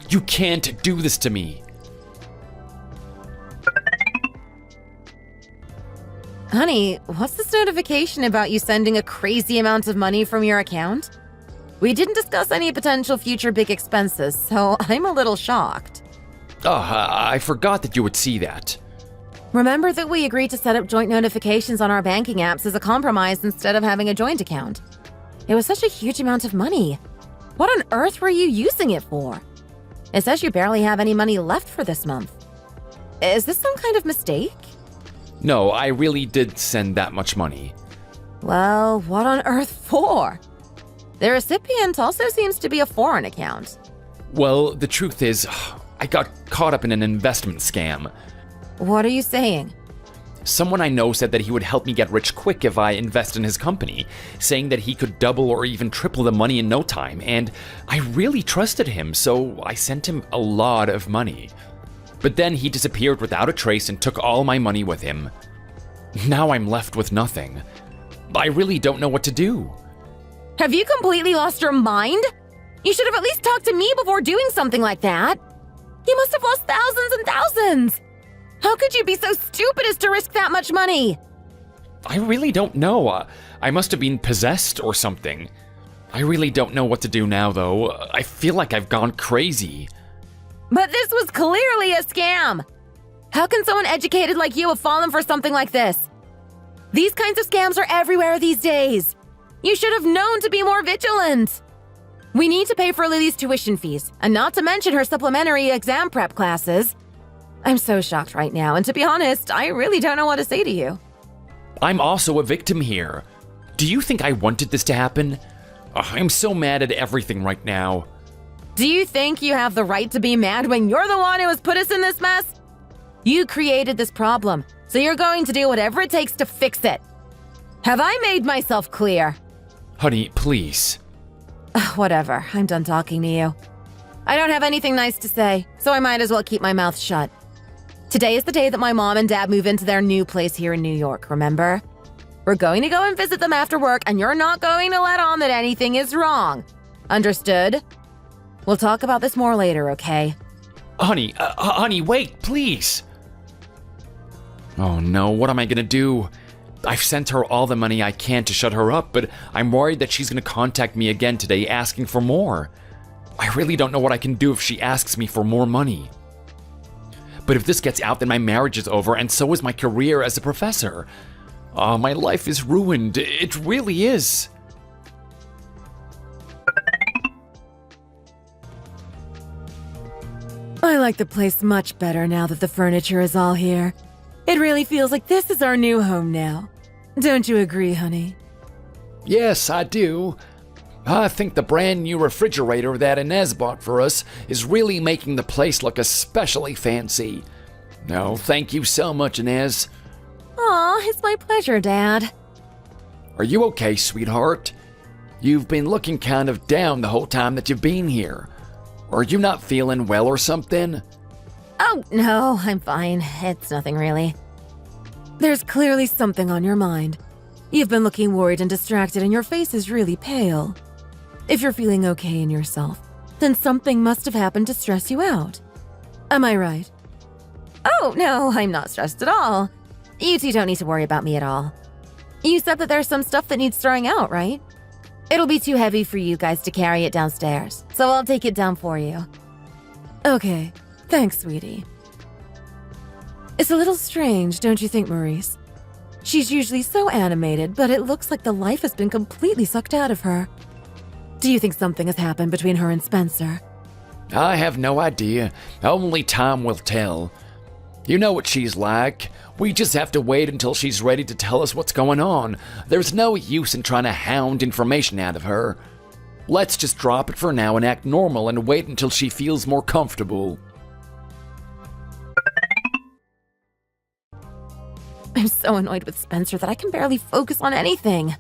You can't do this to me. Honey, what's this notification about you sending a crazy amount of money from your account? We didn't discuss any potential future big expenses, so I'm a little shocked. Oh, I forgot that you would see that. Remember that we agreed to set up joint notifications on our banking apps as a compromise instead of having a joint account. It was such a huge amount of money. What on earth were you using it for? It says you barely have any money left for this month. Is this some kind of mistake? No, I really did send that much money. Well, what on earth for? The recipient also seems to be a foreign account. Well, the truth is, I got caught up in an investment scam. What are you saying? Someone I know said that he would help me get rich quick if I invest in his company, saying that he could double or even triple the money in no time, and I really trusted him, so I sent him a lot of money. But then he disappeared without a trace and took all my money with him. Now I'm left with nothing. I really don't know what to do. Have you completely lost your mind? You should have at least talked to me before doing something like that. You must have lost thousands and thousands. How could you be so stupid as to risk that much money? I really don't know. I must have been possessed or something. I really don't know what to do now, though. I feel like I've gone crazy. But this was clearly a scam. How can someone educated like you have fallen for something like this? These kinds of scams are everywhere these days. You should have known to be more vigilant. We need to pay for Lily's tuition fees, and not to mention her supplementary exam prep classes. I'm so shocked right now, and to be honest, I really don't know what to say to you. I'm also a victim here. Do you think I wanted this to happen? I'm so mad at everything right now. Do you think you have the right to be mad when you're the one who has put us in this mess? You created this problem, so you're going to do whatever it takes to fix it. Have I made myself clear? Honey, please. Whatever, I'm done talking to you. I don't have anything nice to say, so I might as well keep my mouth shut. Today is the day that my mom and dad move into their new place here in New York, remember? We're going to go and visit them after work, and you're not going to let on that anything is wrong. Understood? We'll talk about this more later, okay? Honey, wait, please. Oh no, what am I gonna do? I've sent her all the money I can to shut her up, but I'm worried that she's gonna contact me again today asking for more. I really don't know what I can do if she asks me for more money. But if this gets out, then my marriage is over, and so is my career as a professor. Oh, my life is ruined. It really is. I like the place much better now that the furniture is all here. It really feels like this is our new home now. Don't you agree, honey? Yes, I do. I think the brand new refrigerator that Inez bought for us is really making the place look especially fancy. No, thank you so much, Inez. Aw, it's my pleasure, Dad. Are you okay, sweetheart? You've been looking kind of down the whole time that you've been here. Are you not feeling well or something? Oh, no, I'm fine. It's nothing really. There's clearly something on your mind. You've been looking worried and distracted, and your face is really pale. If you're feeling okay in yourself, then something must have happened to stress you out. Am I right? Oh, no, I'm not stressed at all. You two don't need to worry about me at all. You said that there's some stuff that needs throwing out, right? It'll be too heavy for you guys to carry it downstairs, so I'll take it down for you. Okay, thanks, sweetie. It's a little strange, don't you think, Maurice? She's usually so animated, but it looks like the life has been completely sucked out of her. Do you think something has happened between her and Spencer? I have no idea. Only time will tell. You know what she's like. We just have to wait until she's ready to tell us what's going on. There's no use in trying to hound information out of her. Let's just drop it for now and act normal and wait until she feels more comfortable. I'm so annoyed with Spencer that I can barely focus on anything.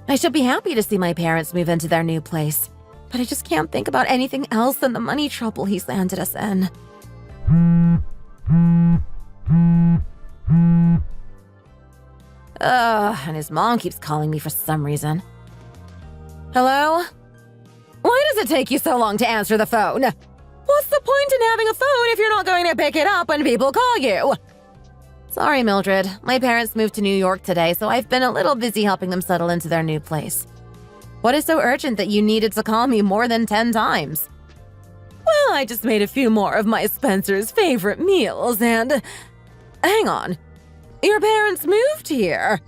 I should be happy to see my parents move into their new place. but I just can't think about anything else than the money trouble he's landed us in. And his mom keeps calling me for some reason. Hello? Why does it take you so long to answer the phone? What's the point in having a phone if you're not going to pick it up when people call you? Sorry, Mildred. My parents moved to New York today, so I've been a little busy helping them settle into their new place. What is so urgent that you needed to call me more than 10 times? Well, I just made a few more of my Spencer's favorite meals and… Hang on. Your parents moved here.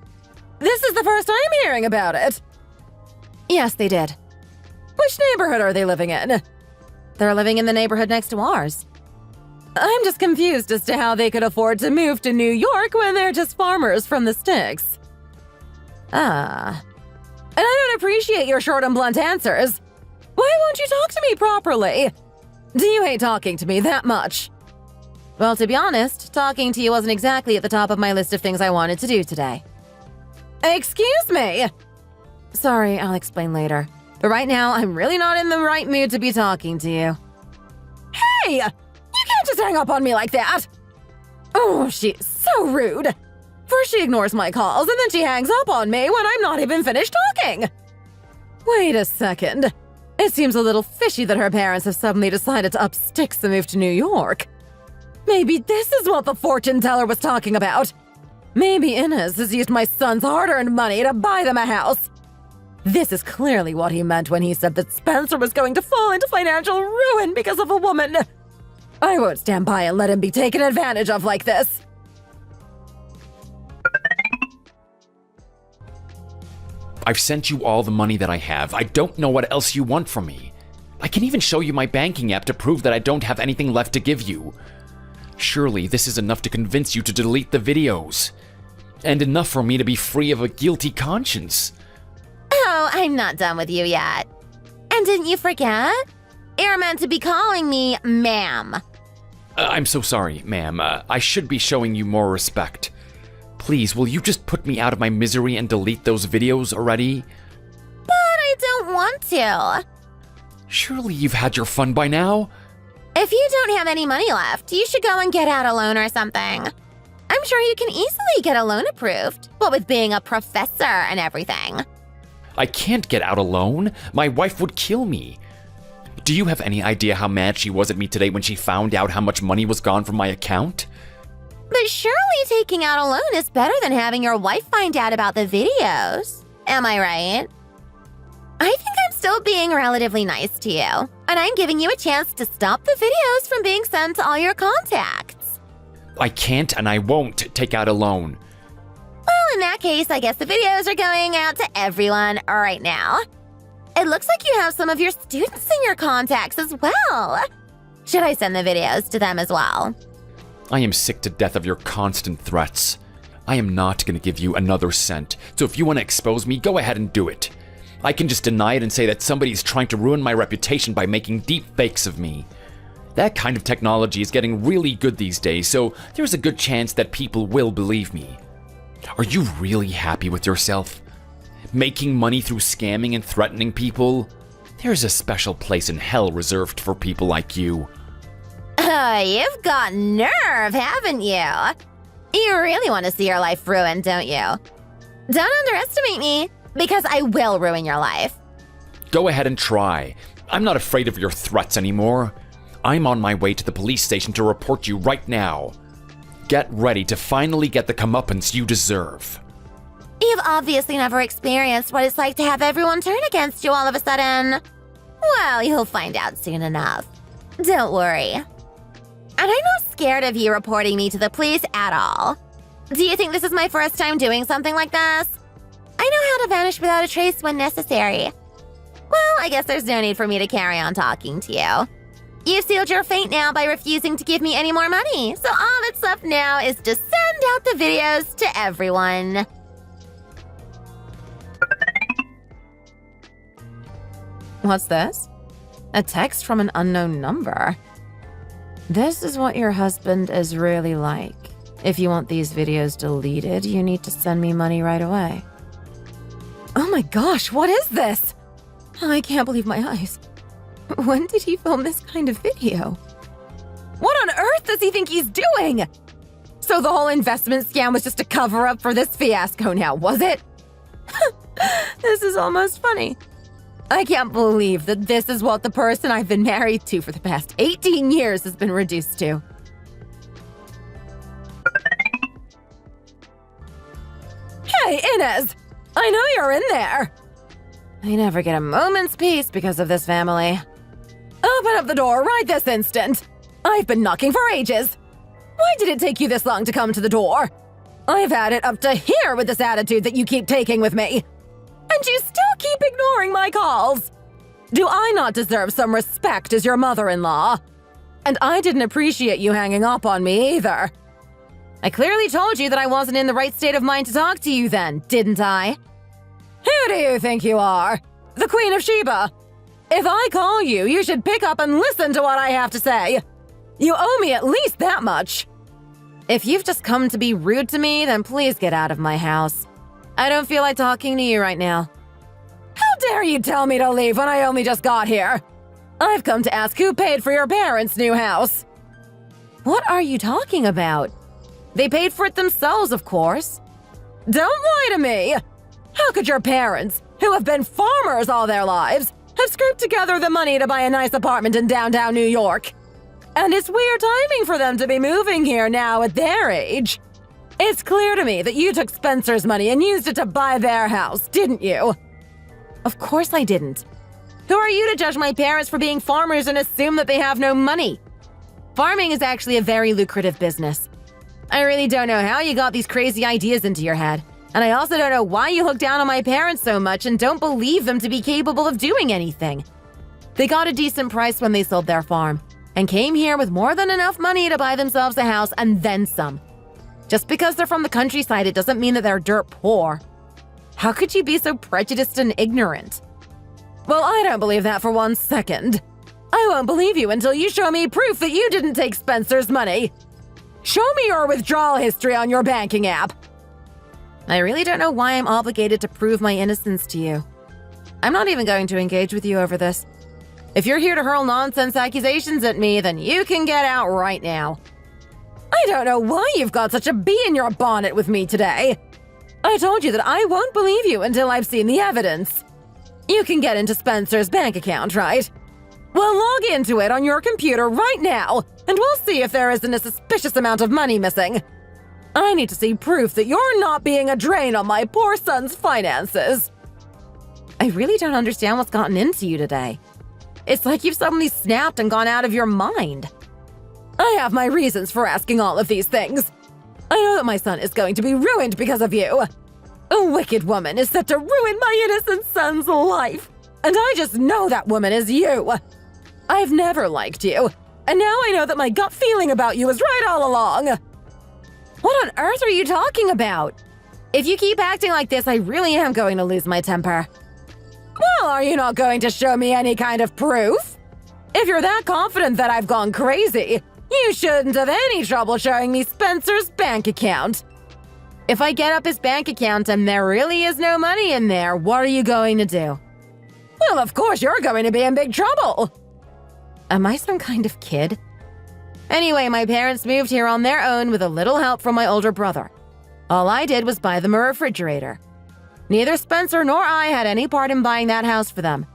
This is the first I'm hearing about it. Yes, they did. Which neighborhood are they living in? They're living in the neighborhood next to ours. I'm just confused as to how they could afford to move to New York when they're just farmers from the sticks. And I don't appreciate your short and blunt answers. Why won't you talk to me properly? Do you hate talking to me that much? Well, to be honest, talking to you wasn't exactly at the top of my list of things I wanted to do today. Excuse me! Sorry, I'll explain later. But right now, I'm really not in the right mood to be talking to you. Hey! You can't just hang up on me like that! Oh, she's so rude. First she ignores my calls, and then she hangs up on me when I'm not even finished talking. Wait a second. It seems a little fishy that her parents have suddenly decided to up sticks and move to New York. Maybe this is what the fortune teller was talking about. Maybe Inez has used my son's hard-earned money to buy them a house. This is clearly what he meant when he said that Spencer was going to fall into financial ruin because of a woman. I won't stand by and let him be taken advantage of like this. I've sent you all the money that I have. I don't know what else you want from me. I can even show you my banking app to prove that I don't have anything left to give you. Surely this is enough to convince you to delete the videos. And enough for me to be free of a guilty conscience. Oh, I'm not done with you yet. And didn't you forget? You're meant to be calling me ma'am. I'm so sorry, ma'am. I should be showing you more respect. Please, will you just put me out of my misery and delete those videos already? But I don't want to. Surely you've had your fun by now? If you don't have any money left, you should go and get out a loan or something. I'm sure you can easily get a loan approved, what with being a professor and everything. I can't get out alone. My wife would kill me. Do you have any idea how mad she was at me today when she found out how much money was gone from my account? But surely taking out a loan is better than having your wife find out about the videos. Am I right? I think I'm still being relatively nice to you, and I'm giving you a chance to stop the videos from being sent to all your contacts. I can't and I won't take out a loan. Well, in that case, I guess the videos are going out to everyone right now. It looks like you have some of your students in your contacts as well. Should I send the videos to them as well? I am sick to death of your constant threats. I am not going to give you another cent, so if you want to expose me, go ahead and do it. I can just deny it and say that somebody is trying to ruin my reputation by making deep fakes of me. That kind of technology is getting really good these days, so there's a good chance that people will believe me. Are you really happy with yourself? Making money through scamming and threatening people? There's a special place in hell reserved for people like you. You've got nerve, haven't you? You really want to see your life ruined, don't you? Don't underestimate me, because I will ruin your life. Go ahead and try. I'm not afraid of your threats anymore. I'm on my way to the police station to report you right now. Get ready to finally get the comeuppance you deserve. You've obviously never experienced what it's like to have everyone turn against you all of a sudden. Well, you'll find out soon enough. Don't worry. And I'm not scared of you reporting me to the police at all. Do you think this is my first time doing something like this? I know how to vanish without a trace when necessary. Well, I guess there's no need for me to carry on talking to you. You've sealed your fate now by refusing to give me any more money, so all that's left now is to send out the videos to everyone. What's this? A text from an unknown number. This is what your husband is really like. If you want these videos deleted, you need to send me money right away. Oh my gosh, what is this? I can't believe my eyes. When did he film this kind of video? What on earth does he think he's doing? So the whole investment scam was just a cover-up for this fiasco now, was it? This is almost funny. I can't believe that this is what the person I've been married to for the past 18 years has been reduced to. Hey, Inez! I know you're in there! I never get a moment's peace because of this family. Open up the door right this instant! I've been knocking for ages! Why did it take you this long to come to the door? I've had it up to here with this attitude that you keep taking with me. And you still keep ignoring my calls. Do I not deserve some respect as your mother-in-law? And I didn't appreciate you hanging up on me either. I clearly told you that I wasn't in the right state of mind to talk to you then, didn't I? Who do you think you are? The Queen of Sheba? If I call you, you should pick up and listen to what I have to say. You owe me at least that much. If you've just come to be rude to me, then please get out of my house. I don't feel like talking to you right now. How dare you tell me to leave when I only just got here? I've come to ask who paid for your parents' new house. What are you talking about? They paid for it themselves, of course. Don't lie to me! How could your parents, who have been farmers all their lives, have scraped together the money to buy a nice apartment in downtown New York? And it's weird timing for them to be moving here now at their age. It's clear to me that you took Spencer's money and used it to buy their house, didn't you? Of course I didn't. Who are you to judge my parents for being farmers and assume that they have no money? Farming is actually a very lucrative business. I really don't know how you got these crazy ideas into your head. And I also don't know why you look down on my parents so much and don't believe them to be capable of doing anything. They got a decent price when they sold their farm and came here with more than enough money to buy themselves a house and then some. Just because they're from the countryside, it doesn't mean that they're dirt poor. How could you be so prejudiced and ignorant? Well, I don't believe that for 1 second. I won't believe you until you show me proof that you didn't take Spencer's money. Show me your withdrawal history on your banking app. I really don't know why I'm obligated to prove my innocence to you. I'm not even going to engage with you over this. If you're here to hurl nonsense accusations at me, then you can get out right now. I don't know why you've got such a bee in your bonnet with me today. I told you that I won't believe you until I've seen the evidence. You can get into Spencer's bank account, right? Well, log into it on your computer right now, and we'll see if there isn't a suspicious amount of money missing. I need to see proof that you're not being a drain on my poor son's finances. I really don't understand what's gotten into you today. It's like you've suddenly snapped and gone out of your mind. I have my reasons for asking all of these things. I know that my son is going to be ruined because of you. A wicked woman is set to ruin my innocent son's life, and I just know that woman is you. I've never liked you, and now I know that my gut feeling about you is right all along. What on earth are you talking about? If you keep acting like this, I really am going to lose my temper. Well, are you not going to show me any kind of proof? If you're that confident that I've gone crazy, you shouldn't have any trouble showing me Spencer's bank account. If I get up his bank account and there really is no money in there, what are you going to do? Well, of course you're going to be in big trouble. Am I some kind of kid? Anyway, my parents moved here on their own with a little help from my older brother. All I did was buy them a refrigerator. Neither Spencer nor I had any part in buying that house for them.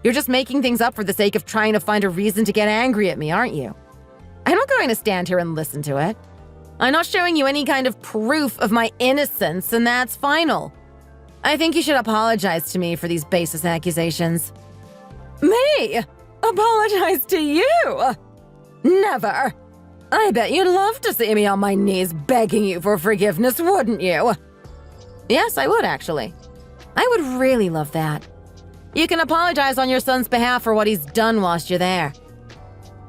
You're just making things up for the sake of trying to find a reason to get angry at me, aren't you? I'm not going to stand here and listen to it. I'm not showing you any kind of proof of my innocence, and that's final. I think you should apologize to me for these baseless accusations. Me? Apologize to you? Never. I bet you'd love to see me on my knees begging you for forgiveness, wouldn't you? Yes, I would actually. I would really love that. You can apologize on your son's behalf for what he's done whilst you're there.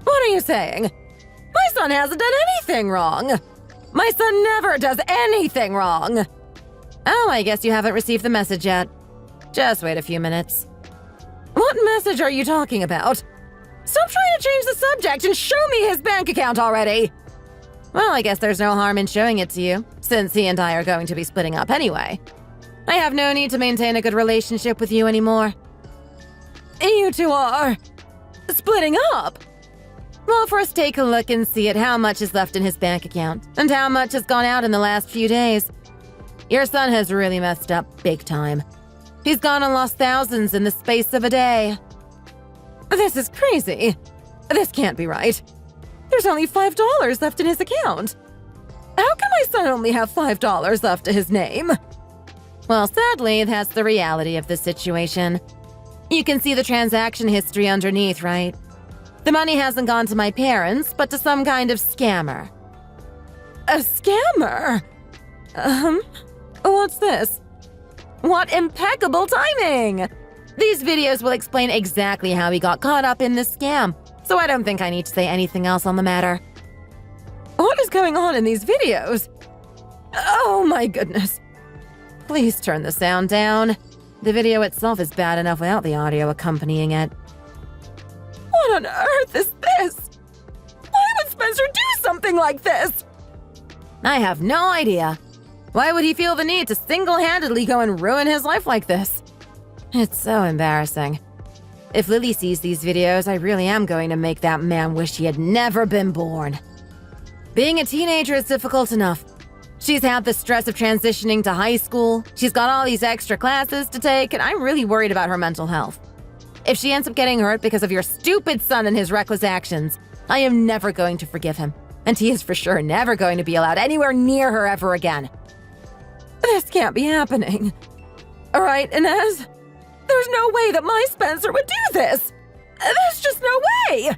What are you saying? My son hasn't done anything wrong. My son never does anything wrong. Oh, I guess you haven't received the message yet. Just wait a few minutes. What message are you talking about? Stop trying to change the subject and show me his bank account already. Well, I guess there's no harm in showing it to you, since he and I are going to be splitting up anyway. I have no need to maintain a good relationship with you anymore. You two are. Splitting up? Well, first take a look and see at how much is left in his bank account and how much has gone out in the last few days. Your son has really messed up big time. He's gone and lost thousands in the space of a day. This is crazy. This can't be right. There's only $5 left in his account. How can my son only have $5 left to his name? Well, sadly, that's the reality of this situation. You can see the transaction history underneath, right? The money hasn't gone to my parents, but to some kind of scammer. A scammer? What's this? What impeccable timing! These videos will explain exactly how he got caught up in this scam, so I don't think I need to say anything else on the matter. What is going on in these videos? Oh my goodness. Please turn the sound down. The video itself is bad enough without the audio accompanying it. What on earth is this? Why would Spencer do something like this? I have no idea. Why would he feel the need to single-handedly go and ruin his life like this? It's so embarrassing. If Lily sees these videos, I really am going to make that man wish he had never been born. Being a teenager is difficult enough. She's had the stress of transitioning to high school, she's got all these extra classes to take, and I'm really worried about her mental health. If she ends up getting hurt because of your stupid son and his reckless actions, I am never going to forgive him, and he is for sure never going to be allowed anywhere near her ever again. This can't be happening. All right, Inez? There's no way that my Spencer would do this! There's just no way!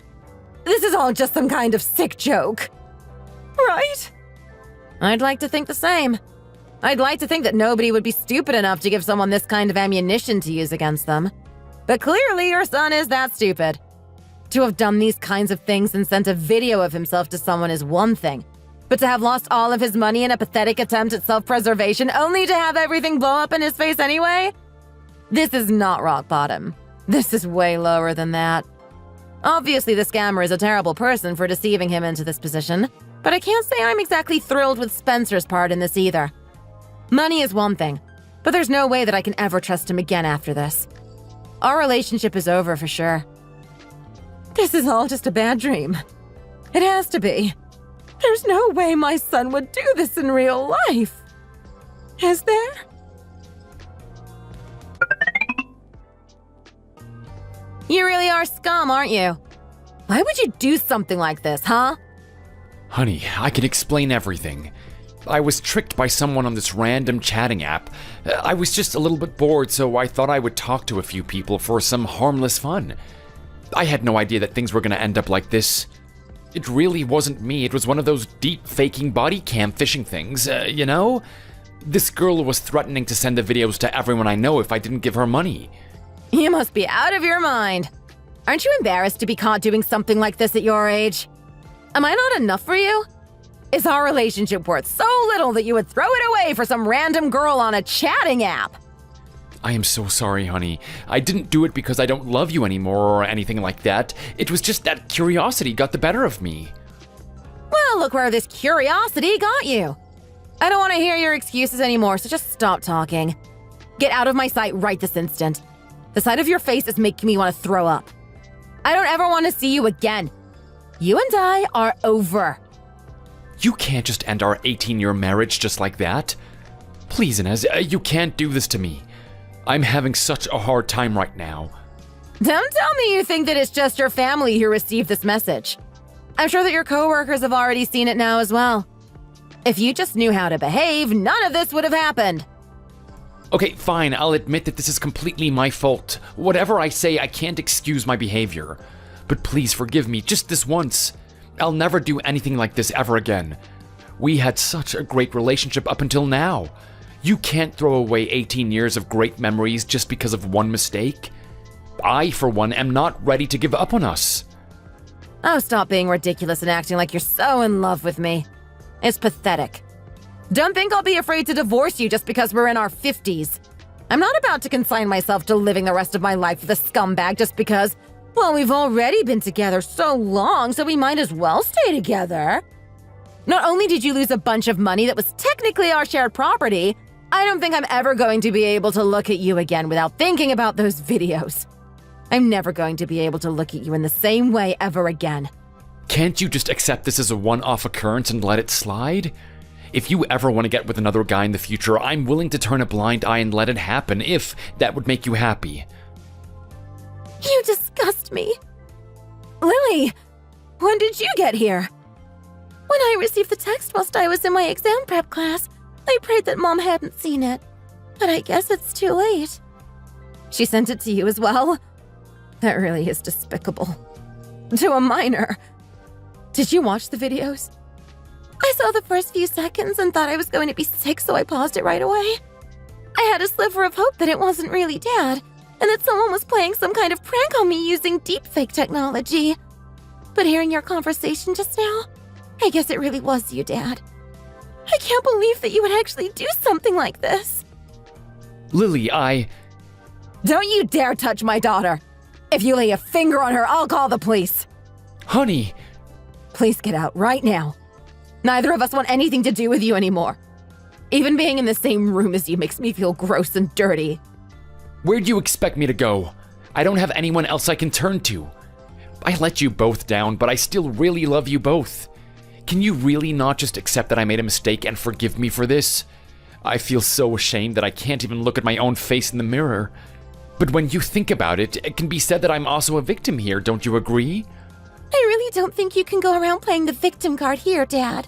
This is all just some kind of sick joke. Right? I'd like to think the same. I'd like to think that nobody would be stupid enough to give someone this kind of ammunition to use against them. But clearly your son is that stupid. To have done these kinds of things and sent a video of himself to someone is one thing. But to have lost all of his money in a pathetic attempt at self-preservation only to have everything blow up in his face anyway? This is not rock bottom. This is way lower than that. Obviously, the scammer is a terrible person for deceiving him into this position, but I can't say I'm exactly thrilled with Spencer's part in this either. Money is one thing, but there's no way that I can ever trust him again after this. Our relationship is over for sure. This is all just a bad dream. It has to be. There's no way my son would do this in real life. Is there? You really are scum, aren't you? Why would you do something like this, huh? Honey, I can explain everything. I was tricked by someone on this random chatting app. I was just a little bit bored, so I thought I would talk to a few people for some harmless fun. I had no idea that things were going to end up like this. It really wasn't me. It was one of those deep faking body cam phishing things, you know? This girl was threatening to send the videos to everyone I know if I didn't give her money. You must be out of your mind. Aren't you embarrassed to be caught doing something like this at your age? Am I not enough for you? Is our relationship worth so little that you would throw it away for some random girl on a chatting app? I am so sorry, honey. I didn't do it because I don't love you anymore or anything like that. It was just that curiosity got the better of me. Well, look where this curiosity got you. I don't want to hear your excuses anymore, so just stop talking. Get out of my sight right this instant. The sight of your face is making me want to throw up. I don't ever want to see you again. You and I are over. You can't just end our 18-year marriage just like that. Please, Inez, you can't do this to me. I'm having such a hard time right now. Don't tell me you think that it's just your family who received this message. I'm sure that your coworkers have already seen it now as well. If you just knew how to behave, none of this would have happened. Okay, fine, I'll admit that this is completely my fault. Whatever I say, I can't excuse my behavior. But please forgive me just this once. I'll never do anything like this ever again. We had such a great relationship up until now. You can't throw away 18 years of great memories just because of one mistake. I, for one, am not ready to give up on us. Oh, stop being ridiculous and acting like you're so in love with me. It's pathetic. Don't think I'll be afraid to divorce you just because we're in our 50s. I'm not about to consign myself to living the rest of my life with a scumbag just because, well, we've already been together so long, so we might as well stay together. Not only did you lose a bunch of money that was technically our shared property, I don't think I'm ever going to be able to look at you again without thinking about those videos. I'm never going to be able to look at you in the same way ever again. Can't you just accept this as a one-off occurrence and let it slide? If you ever want to get with another guy in the future, I'm willing to turn a blind eye and let it happen if that would make you happy. You disgust me. Lily, when did you get here? When I received the text whilst I was in my exam prep class, I prayed that Mom hadn't seen it. But I guess it's too late. She sent it to you as well? That really is despicable. To a minor. Did you watch the videos? I saw the first few seconds and thought I was going to be sick, so I paused it right away. I had a sliver of hope that it wasn't really Dad, and that someone was playing some kind of prank on me using deepfake technology. But hearing your conversation just now, I guess it really was you, Dad. I can't believe that you would actually do something like this. Lily, Don't you dare touch my daughter! If you lay a finger on her, I'll call the police! Honey! Please get out right now. Neither of us want anything to do with you anymore. Even being in the same room as you makes me feel gross and dirty. Where'd you expect me to go? I don't have anyone else I can turn to. I let you both down, but I still really love you both. Can you really not just accept that I made a mistake and forgive me for this? I feel so ashamed that I can't even look at my own face in the mirror. But when you think about it, it can be said that I'm also a victim here, don't you agree? I really don't think you can go around playing the victim card here, Dad.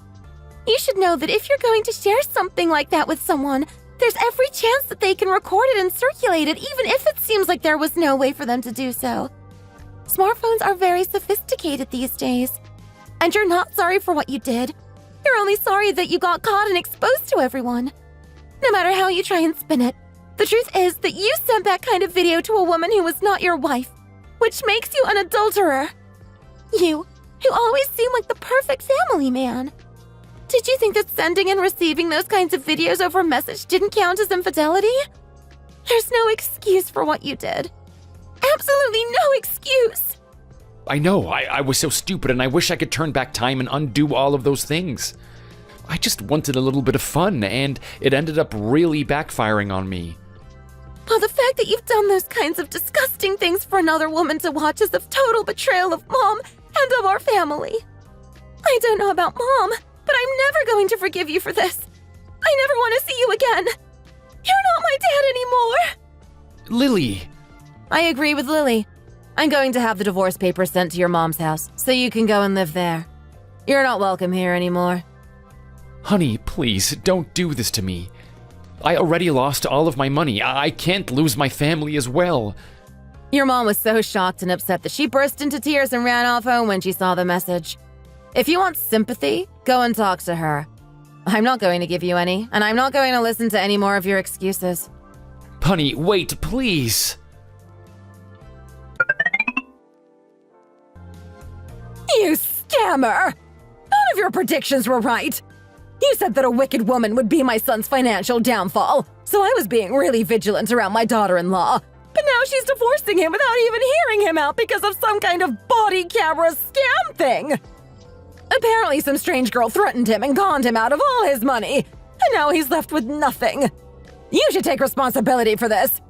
You should know that if you're going to share something like that with someone, there's every chance that they can record it and circulate it, even if it seems like there was no way for them to do so. Smartphones are very sophisticated these days. And you're not sorry for what you did. You're only sorry that you got caught and exposed to everyone. No matter how you try and spin it, the truth is that you sent that kind of video to a woman who was not your wife, which makes you an adulterer. You, who always seemed like the perfect family man. Did you think that sending and receiving those kinds of videos over a message didn't count as infidelity? There's no excuse for what you did. Absolutely no excuse. I know, I was so stupid and I wish I could turn back time and undo all of those things. I just wanted a little bit of fun and it ended up really backfiring on me. Well, the fact that you've done those kinds of disgusting things for another woman to watch is a total betrayal of Mom and of our family. I don't know about Mom, but I'm never going to forgive you for this. I never want to see you again. You're not my dad anymore. Lily! I agree with Lily. I'm going to have the divorce papers sent to your mom's house, so you can go and live there. You're not welcome here anymore. Honey, please, don't do this to me. I already lost all of my money. I can't lose my family as well. Your mom was so shocked and upset that she burst into tears and ran off home when she saw the message. If you want sympathy, go and talk to her. I'm not going to give you any, and I'm not going to listen to any more of your excuses. Honey, wait, please. You scammer! None of your predictions were right. You said that a wicked woman would be my son's financial downfall, so I was being really vigilant around my daughter-in-law. But now she's divorcing him without even hearing him out because of some kind of body camera scam thing. Apparently some strange girl threatened him and conned him out of all his money, and now he's left with nothing. You should take responsibility for this.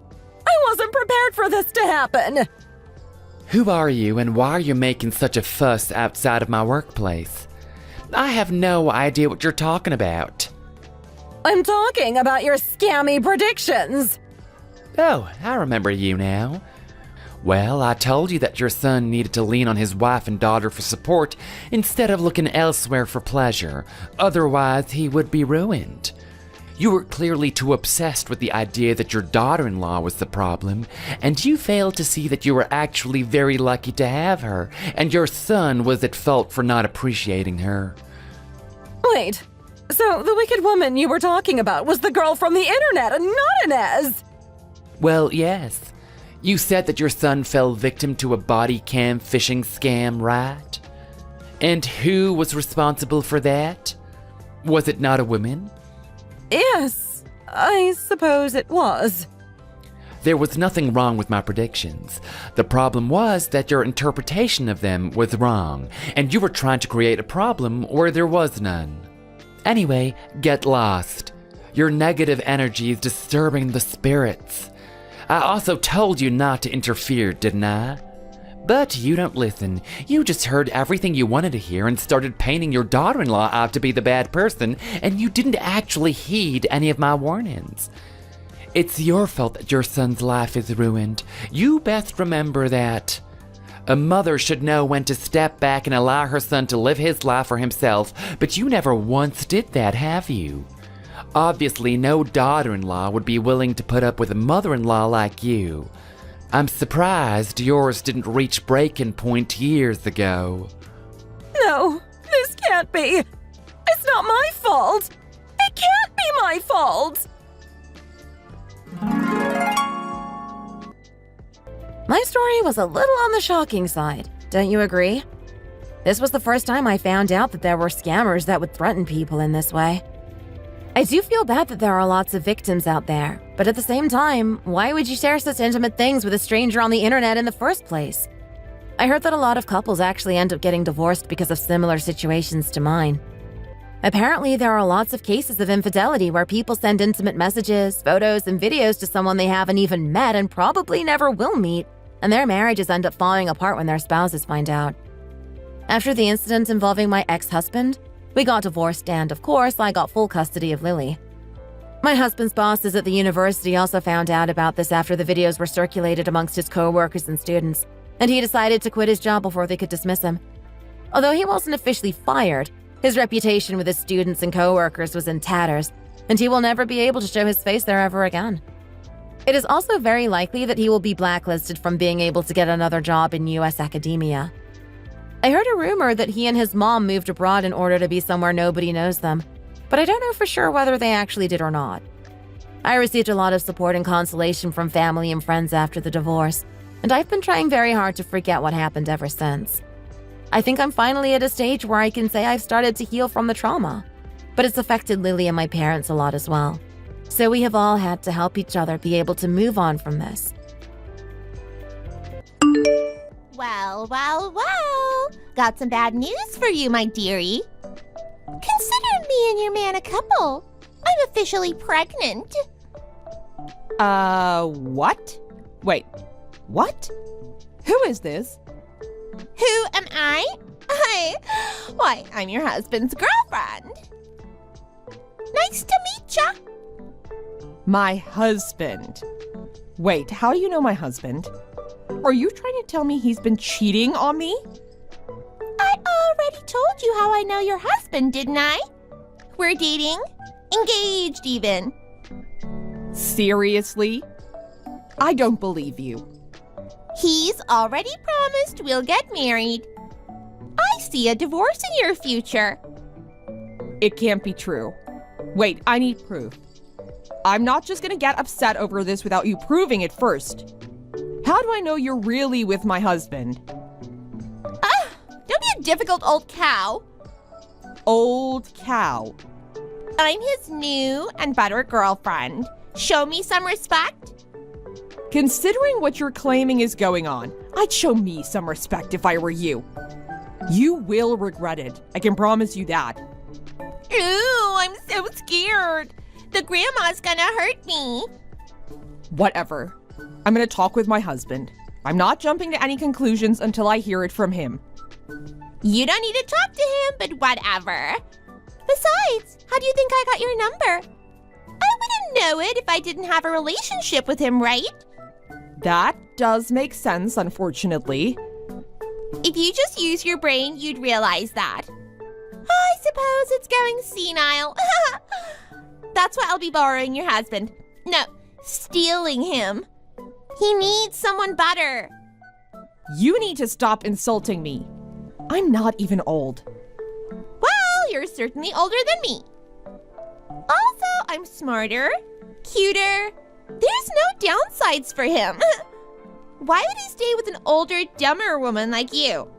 I wasn't prepared for this to happen. Who are you and why are you making such a fuss outside of my workplace? I have no idea what you're talking about. I'm talking about your scammy predictions. Oh, I remember you now. Well, I told you that your son needed to lean on his wife and daughter for support instead of looking elsewhere for pleasure. Otherwise, he would be ruined. You were clearly too obsessed with the idea that your daughter-in-law was the problem, and you failed to see that you were actually very lucky to have her, and your son was at fault for not appreciating her. Wait, so the wicked woman you were talking about was the girl from the internet and not Inez? Well, yes. You said that your son fell victim to a body cam phishing scam, right? And who was responsible for that? Was it not a woman? Yes, I suppose it was. There was nothing wrong with my predictions. The problem was that your interpretation of them was wrong, and you were trying to create a problem where there was none. Anyway, get lost. Your negative energy is disturbing the spirits. I also told you not to interfere, didn't I? But you don't listen. You just heard everything you wanted to hear and started painting your daughter-in-law out to be the bad person, and you didn't actually heed any of my warnings. It's your fault that your son's life is ruined. You best remember that. A mother should know when to step back and allow her son to live his life for himself, but you never once did that, have you? Obviously, no daughter-in-law would be willing to put up with a mother-in-law like you. I'm surprised yours didn't reach breaking point years ago. No, this can't be. It's not my fault. It can't be my fault. My story was a little on the shocking side, don't you agree? This was the first time I found out that there were scammers that would threaten people in this way. I do feel bad that there are lots of victims out there, but at the same time, why would you share such intimate things with a stranger on the internet in the first place? I heard that a lot of couples actually end up getting divorced because of similar situations to mine. Apparently, there are lots of cases of infidelity where people send intimate messages, photos, and videos to someone they haven't even met and probably never will meet, and their marriages end up falling apart when their spouses find out. After the incident involving my ex-husband, we got divorced and, of course, I got full custody of Lily. My husband's bosses at the university also found out about this after the videos were circulated amongst his co-workers and students, and he decided to quit his job before they could dismiss him. Although he wasn't officially fired, his reputation with his students and co-workers was in tatters, and he will never be able to show his face there ever again. It is also very likely that he will be blacklisted from being able to get another job in US academia. I heard a rumor that he and his mom moved abroad in order to be somewhere nobody knows them, but I don't know for sure whether they actually did or not. I received a lot of support and consolation from family and friends after the divorce, and I've been trying very hard to forget what happened ever since. I think I'm finally at a stage where I can say I've started to heal from the trauma, but it's affected Lily and my parents a lot as well. So we have all had to help each other be able to move on from this. Well, well, well. Got some bad news for you, my dearie. Consider me and your man a couple. I'm officially pregnant. What? Wait, what? Who is this? Who am I? Why, I'm your husband's girlfriend. Nice to meet ya. My husband. Wait, how do you know my husband? Are you trying to tell me he's been cheating on me? I already told you how I know your husband, didn't I? We're dating. Engaged, even. Seriously? I don't believe you. He's already promised we'll get married. I see a divorce in your future. It can't be true. Wait, I need proof. I'm not just gonna get upset over this without you proving it first. How do I know you're really with my husband? Don't be a difficult old cow. Old cow. I'm his new and better girlfriend. Show me some respect. Considering what you're claiming is going on, I'd show me some respect if I were you. You will regret it. I can promise you that. Ooh, I'm so scared. The grandma's gonna hurt me. Whatever. I'm gonna talk with my husband. I'm not jumping to any conclusions until I hear it from him. You don't need to talk to him, but whatever. Besides, how do you think I got your number? I wouldn't know it if I didn't have a relationship with him, right? That does make sense, unfortunately. If you just use your brain, you'd realize that. I suppose it's going senile. That's why I'll be borrowing your husband. No, stealing him. He needs someone better. You need to stop insulting me. I'm not even old. Well, you're certainly older than me. Also, I'm smarter, cuter. There's no downsides for him. Why would he stay with an older, dumber woman like you?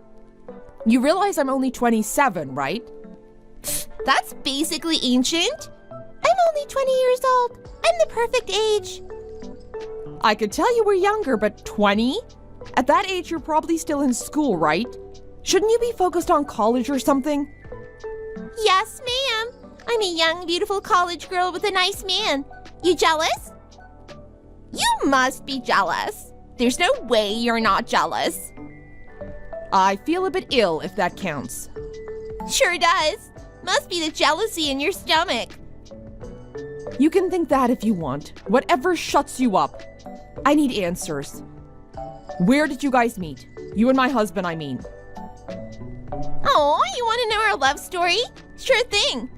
You realize I'm only 27, right? That's basically ancient. I'm only 20 years old. I'm the perfect age. I could tell you were younger, but 20? At that age, you're probably still in school, right? Shouldn't you be focused on college or something? Yes, ma'am. I'm a young, beautiful college girl with a nice man. You jealous? You must be jealous. There's no way you're not jealous. I feel a bit ill if that counts. Sure does. Must be the jealousy in your stomach. You can think that if you want. Whatever shuts you up. I need answers. Where did you guys meet? You and my husband, I mean. Oh, you want to know our love story? Sure thing.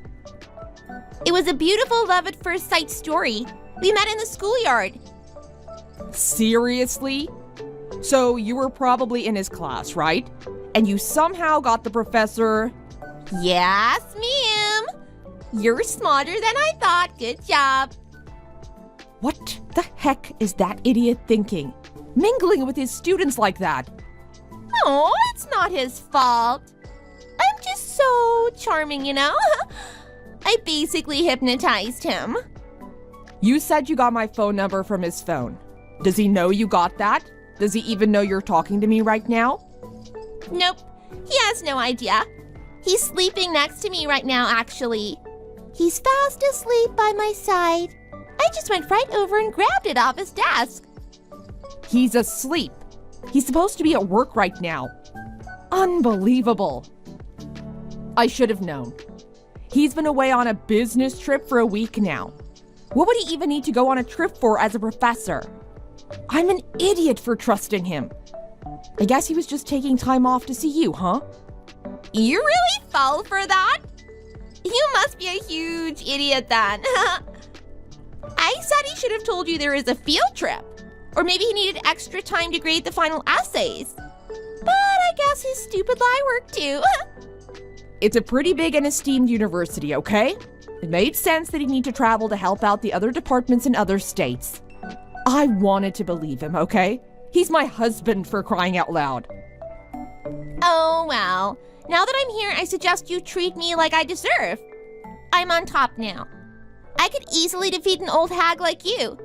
It was a beautiful love at first sight story. We met in the schoolyard. Seriously? So you were probably in his class, right? And you somehow got the professor... Yes, ma'am. You're smarter than I thought. Good job. What the heck is that idiot thinking? Mingling with his students like that? Oh, it's not his fault. I'm just so charming, you know? I basically hypnotized him. You said you got my phone number from his phone. Does he know you got that? Does he even know you're talking to me right now? Nope, he has no idea. He's sleeping next to me right now, actually. He's fast asleep by my side. I just went right over and grabbed it off his desk. He's asleep. He's supposed to be at work right now. Unbelievable. I should have known. He's been away on a business trip for a week now. What would he even need to go on a trip for as a professor? I'm an idiot for trusting him. I guess he was just taking time off to see you, huh? You really fell for that? You must be a huge idiot then. I said he should have told you there is a field trip. Or maybe he needed extra time to grade the final essays. But I guess his stupid lie worked too. It's a pretty big and esteemed university, okay? It made sense that he'd need to travel to help out the other departments in other states. I wanted to believe him, okay? He's my husband, for crying out loud. Oh, well. Now that I'm here, I suggest you treat me like I deserve. I'm on top now. I could easily defeat an old hag like you.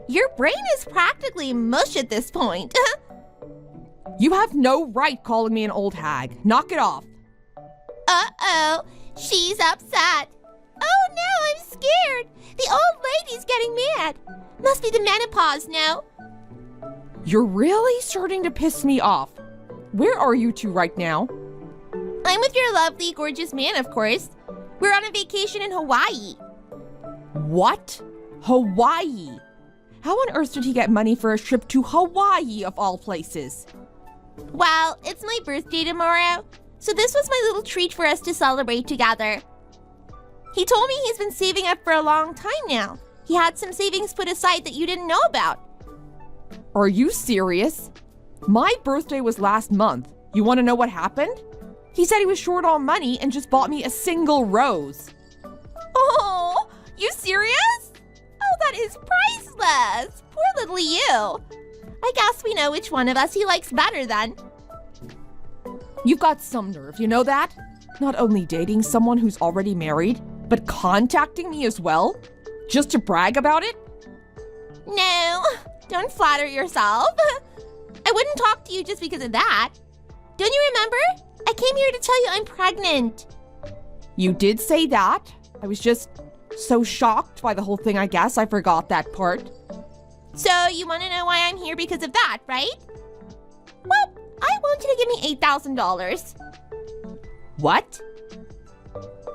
Your brain is practically mush at this point. You have no right calling me an old hag. Knock it off. Uh-oh, she's upset. Oh no, I'm scared. The old lady's getting mad. Must be the menopause now. You're really starting to piss me off. Where are you two right now? I'm with your lovely, gorgeous man, of course. We're on a vacation in Hawaii. What? Hawaii? How on earth did he get money for a trip to Hawaii, of all places? Well, it's my birthday tomorrow, so this was my little treat for us to celebrate together. He told me he's been saving up for a long time now. He had some savings put aside that you didn't know about. Are you serious? My birthday was last month. You want to know what happened? He said he was short on money and just bought me a single rose. Oh, you serious? Oh, that is priceless. Poor little you. I guess we know which one of us he likes better then. You've got some nerve, you know that? Not only dating someone who's already married, but contacting me as well? Just to brag about it? No, don't flatter yourself. I wouldn't talk to you just because of that. Don't you remember? I came here to tell you I'm pregnant. You did say that. I was just so shocked by the whole thing, I guess. I forgot that part. So you want to know why I'm here because of that, right? Well, I want you to give me $8,000. What?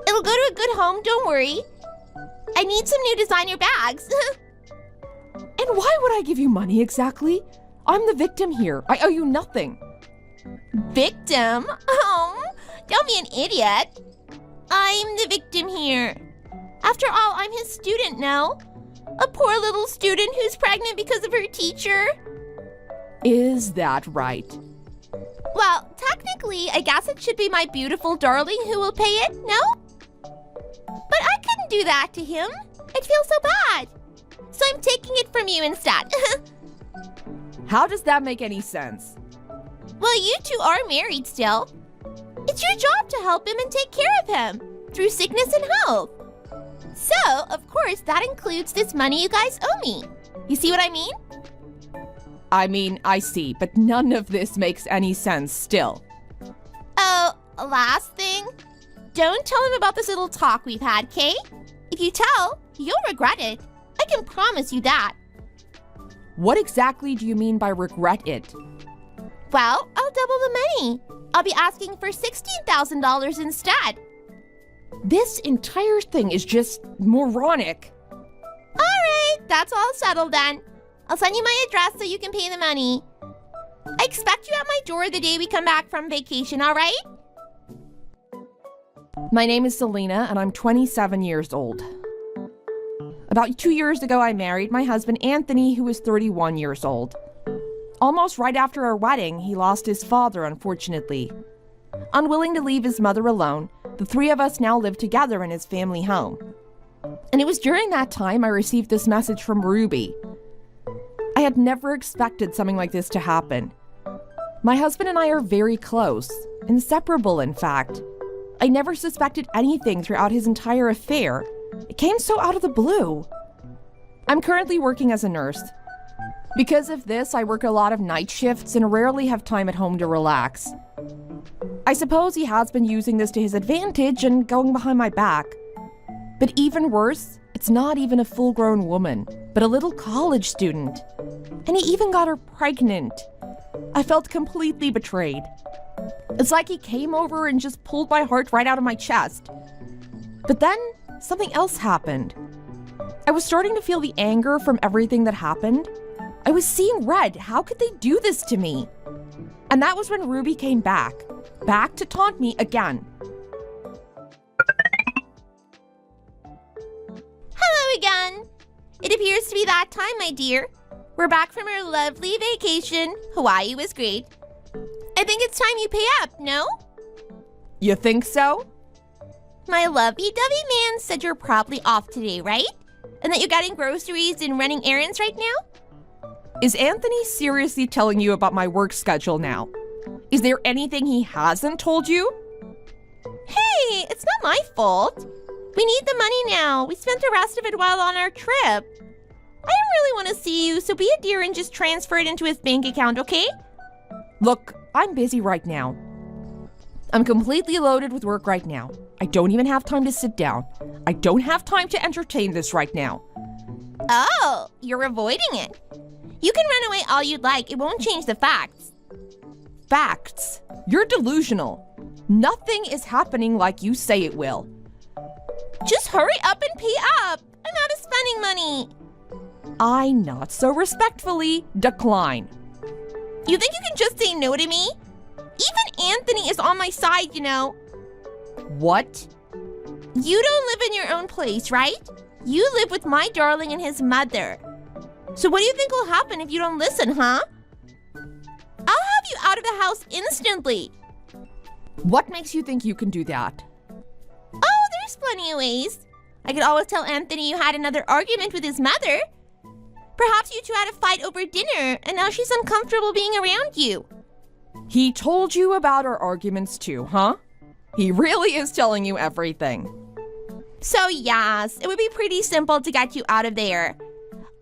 It'll go to a good home, don't worry. I need some new designer bags. And why would I give you money exactly? I'm the victim here. I owe you nothing. Victim? Oh, don't be an idiot. I'm the victim here. After all, I'm his student now. A poor little student who's pregnant because of her teacher. Is that right? Well, technically, I guess it should be my beautiful darling who will pay it, no? But I couldn't do that to him. I'd feel so bad. So I'm taking it from you instead. How does that make any sense? Well, you two are married still. It's your job to help him and take care of him through sickness and health. So, of course, that includes this money you guys owe me. You see what I mean? I mean, I see, but none of this makes any sense still. Oh, last thing. Don't tell him about this little talk we've had, Kay? If you tell, you'll regret it. I can promise you that. What exactly do you mean by regret it? Well, I'll double the money. I'll be asking for $16,000 instead. This entire thing is just moronic. All right, that's all settled then. I'll send you my address so you can pay the money. I expect you at my door the day we come back from vacation, all right? My name is Selena, and I'm 27 years old. About 2 years ago, I married my husband, Anthony, who is 31 years old. Almost right after our wedding, he lost his father, unfortunately. Unwilling to leave his mother alone, the three of us now live together in his family home. And it was during that time I received this message from Ruby. I had never expected something like this to happen. My husband and I are very close, inseparable in fact. I never suspected anything throughout his entire affair. It came so out of the blue. I'm currently working as a nurse. Because of this, I work a lot of night shifts and rarely have time at home to relax. I suppose he has been using this to his advantage and going behind my back. But even worse, it's not even a full-grown woman, but a little college student. And he even got her pregnant. I felt completely betrayed. It's like he came over and just pulled my heart right out of my chest. But then, something else happened. I was starting to feel the anger from everything that happened. I was seeing red. How could they do this to me? And that was when Ruby came back to taunt me again. Hello again. It appears to be that time, my dear. We're back from our lovely vacation. Hawaii was great. I think it's time you pay up, no? You think so? My lovey-dovey man said you're probably off today, right? And that you're getting groceries and running errands right now? Is Anthony seriously telling you about my work schedule now? Is there anything he hasn't told you? Hey, it's not my fault. We need the money now. We spent the rest of it while on our trip. I don't really want to see you, so be a dear and just transfer it into his bank account, okay? Look, I'm busy right now. I'm completely loaded with work right now. I don't even have time to sit down. I don't have time to entertain this right now. Oh, you're avoiding it. You can run away all you'd like. It won't change the facts. Facts? You're delusional. Nothing is happening like you say it will. Just hurry up and pay up. I'm out of spending money. I not so respectfully decline. You think you can just say no to me? Even Anthony is on my side, you know. What? You don't live in your own place, right? You live with my darling and his mother. So what do you think will happen if you don't listen, huh? I'll have you out of the house instantly. What makes you think you can do that? Oh, there's plenty of ways. I could always tell Anthony you had another argument with his mother. Perhaps you two had a fight over dinner, and now she's uncomfortable being around you. He told you about our arguments too, huh? He really is telling you everything. So yes, it would be pretty simple to get you out of there.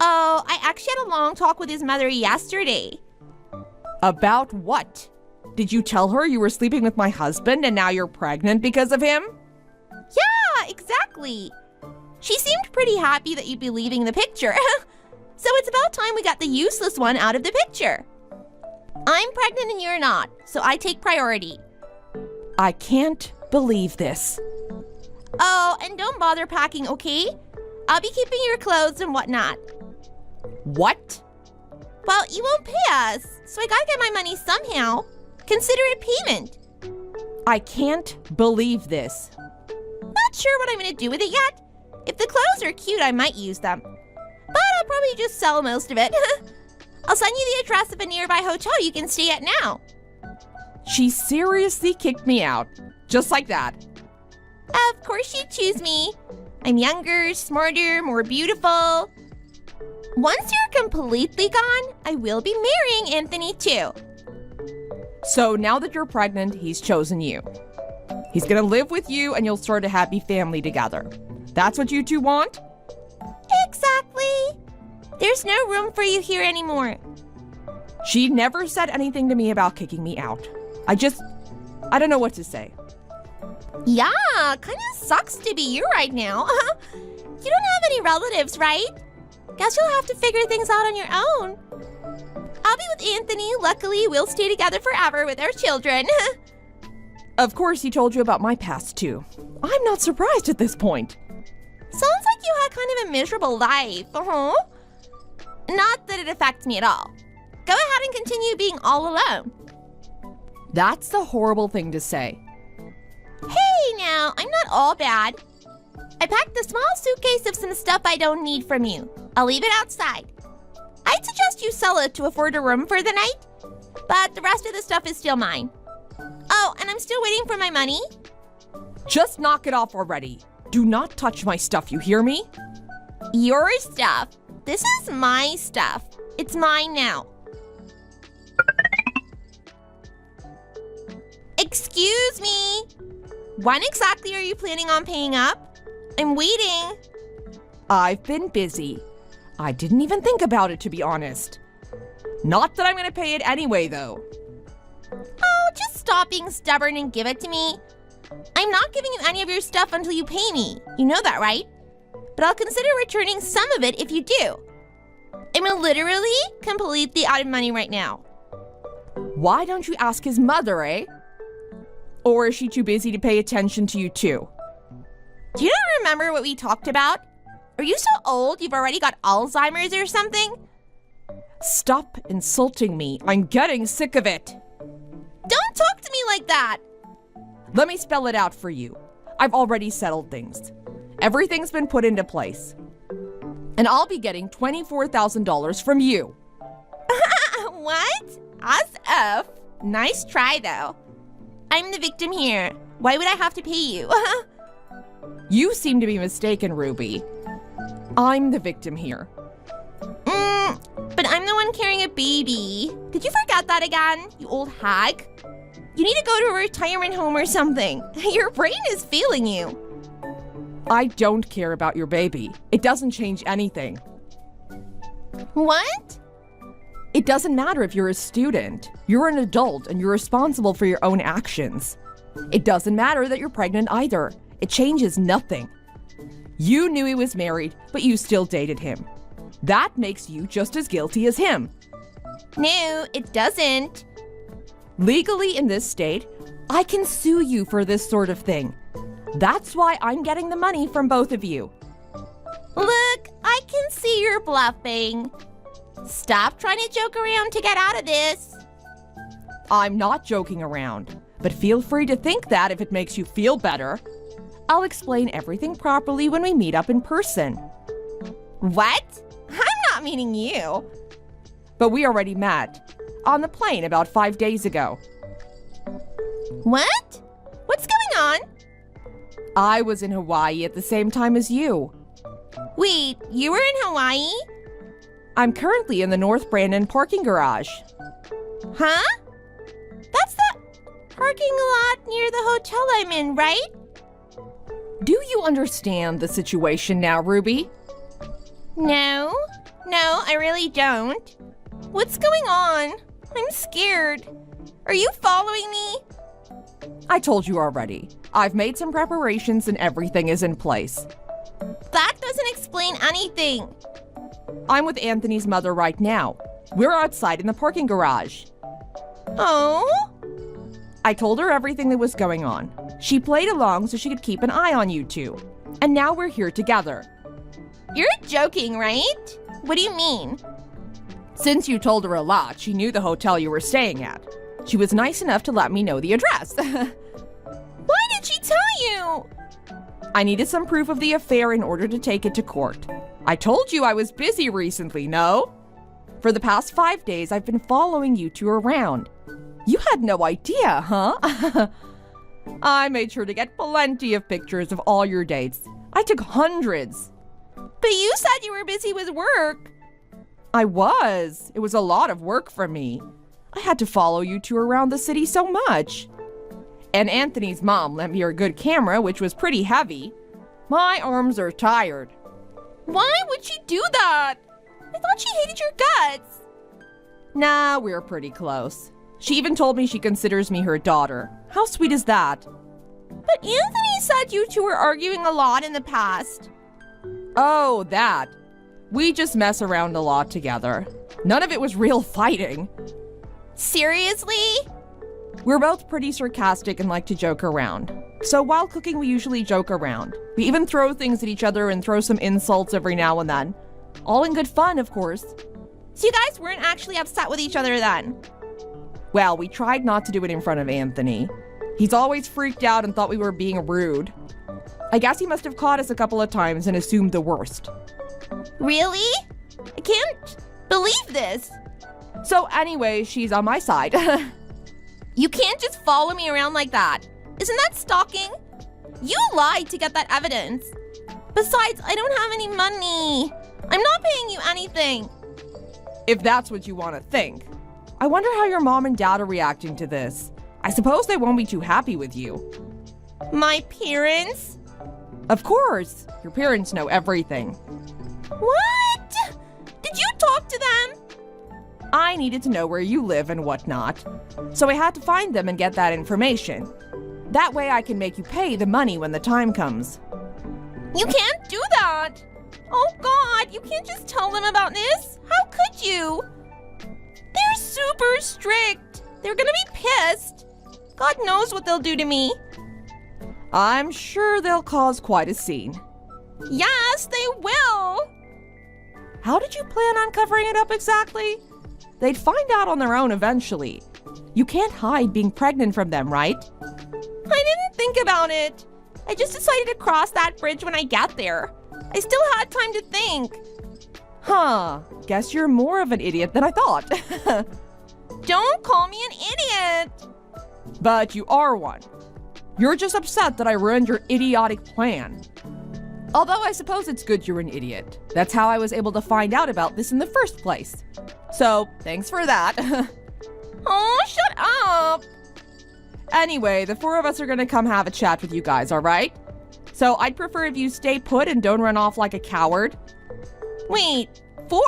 Oh, I actually had a long talk with his mother yesterday. About what? Did you tell her you were sleeping with my husband and now you're pregnant because of him? Yeah, exactly. She seemed pretty happy that you'd be leaving the picture. So it's about time we got the useless one out of the picture. I'm pregnant and you're not, so I take priority. I can't believe this. Oh, and don't bother packing, okay? I'll be keeping your clothes and whatnot. What? Well, you won't pay us, so I gotta get my money somehow. Consider it payment. I can't believe this. Not sure what I'm gonna do with it yet. If the clothes are cute, I might use them. But I'll probably just sell most of it. I'll send you the address of a nearby hotel you can stay at now. She seriously kicked me out. Just like that. Of course you'd choose me. I'm younger, smarter, more beautiful. Once you're completely gone, I will be marrying Anthony too. So now that you're pregnant, he's chosen you. He's gonna live with you and you'll start a happy family together. That's what you two want? Exactly. There's no room for you here anymore. She never said anything to me about kicking me out. I don't know what to say. Yeah, kinda sucks to be you right now. You don't have any relatives, right? Guess you'll have to figure things out on your own. I'll be with Anthony. Luckily, we'll stay together forever with our children. Of course, he told you about my past, too. I'm not surprised at this point. Sounds like you had kind of a miserable life, Not that it affects me at all. Go ahead and continue being all alone. That's the horrible thing to say. Hey now, I'm not all bad. I packed a small suitcase of some stuff I don't need from you. I'll leave it outside. I'd suggest you sell it to afford a room for the night, but the rest of the stuff is still mine. Oh, and I'm still waiting for my money. Just knock it off already. Do not touch my stuff, you hear me? Your stuff? This is my stuff. It's mine now. Excuse me. When exactly are you planning on paying up? I'm waiting. I've been busy. I didn't even think about it, to be honest. Not that I'm gonna pay it anyway, though. Oh, just stop being stubborn and give it to me. I'm not giving you any of your stuff until you pay me. You know that, right? But I'll consider returning some of it if you do. I'm literally completely out of money right now. Why don't you ask his mother, eh? Or is she too busy to pay attention to you, too? Do you not remember what we talked about? Are you so old you've already got Alzheimer's or something? Stop insulting me. I'm getting sick of it. Don't talk to me like that. Let me spell it out for you. I've already settled things. Everything's been put into place. And I'll be getting $24,000 from you. What? As if. Nice try, though. I'm the victim here. Why would I have to pay you? You seem to be mistaken, Ruby. I'm the victim here. But I'm the one carrying a baby. Did you forget that again, you old hag? You need to go to a retirement home or something. Your brain is failing you. I don't care about your baby. It doesn't change anything. What? It doesn't matter if you're a student. You're an adult and you're responsible for your own actions. It doesn't matter that you're pregnant either. It changes nothing. You knew he was married, but you still dated him. That makes you just as guilty as him. No, it doesn't. Legally in this state, I can sue you for this sort of thing. That's why I'm getting the money from both of you. Look, I can see you're bluffing. Stop trying to joke around to get out of this. I'm not joking around, but feel free to think that if it makes you feel better. I'll explain everything properly when we meet up in person. What? I'm not meaning you. But we already met. On the plane about 5 days ago. What? What's going on? I was in Hawaii at the same time as you. Wait, you were in Hawaii? I'm currently in the North Brandon parking garage. Huh? That's the parking lot near the hotel I'm in, right? Do you understand the situation now, Ruby? No, I really don't. What's going on? I'm scared. Are you following me? I told you already. I've made some preparations and everything is in place. That doesn't explain anything. I'm with Anthony's mother right now. We're outside in the parking garage. Oh? I told her everything that was going on. She played along so she could keep an eye on you two. And now we're here together. You're joking, right? What do you mean? Since you told her a lot, she knew the hotel you were staying at. She was nice enough to let me know the address. Why did she tell you? I needed some proof of the affair in order to take it to court. I told you I was busy recently, no? For the past 5 days, I've been following you two around. You had no idea, huh? I made sure to get plenty of pictures of all your dates. I took hundreds. But you said you were busy with work. I was. It was a lot of work for me. I had to follow you two around the city so much. And Anthony's mom lent me her good camera, which was pretty heavy. My arms are tired. Why would she do that? I thought she hated your guts. Nah, we're pretty close. She even told me she considers me her daughter. How sweet is that? But Anthony said you two were arguing a lot in the past. Oh, that. We just mess around a lot together. None of it was real fighting. Seriously? We're both pretty sarcastic and like to joke around. So while cooking, we usually joke around. We even throw things at each other and throw some insults every now and then. All in good fun, of course. So you guys weren't actually upset with each other then? Well, we tried not to do it in front of Anthony. He's always freaked out and thought we were being rude. I guess he must have caught us a couple of times and assumed the worst. Really? I can't believe this. So anyway, she's on my side. You can't just follow me around like that. Isn't that stalking? You lied to get that evidence. Besides, I don't have any money. I'm not paying you anything. If that's what you want to think. I wonder how your mom and dad are reacting to this. I suppose they won't be too happy with you. My parents? Of course. Your parents know everything. What? Did you talk to them? I needed to know where you live and whatnot. So I had to find them and get that information. That way I can make you pay the money when the time comes. You can't do that. Oh God, you can't just tell them about this. How could you? They're super strict. They're gonna be pissed. God knows what they'll do to me. I'm sure they'll cause quite a scene. Yes, they will. How did you plan on covering it up exactly? They'd find out on their own eventually. You can't hide being pregnant from them, right? I didn't think about it. I just decided to cross that bridge when I get there. I still had time to think. Huh, guess you're more of an idiot than I thought. Don't call me an idiot. But you are one. You're just upset that I ruined your idiotic plan. Although I suppose it's good you're an idiot. That's how I was able to find out about this in the first place. So, thanks for that. Oh, shut up. Anyway, the four of us are gonna come have a chat with you guys, alright? So I'd prefer if you stay put and don't run off like a coward. Wait, 4?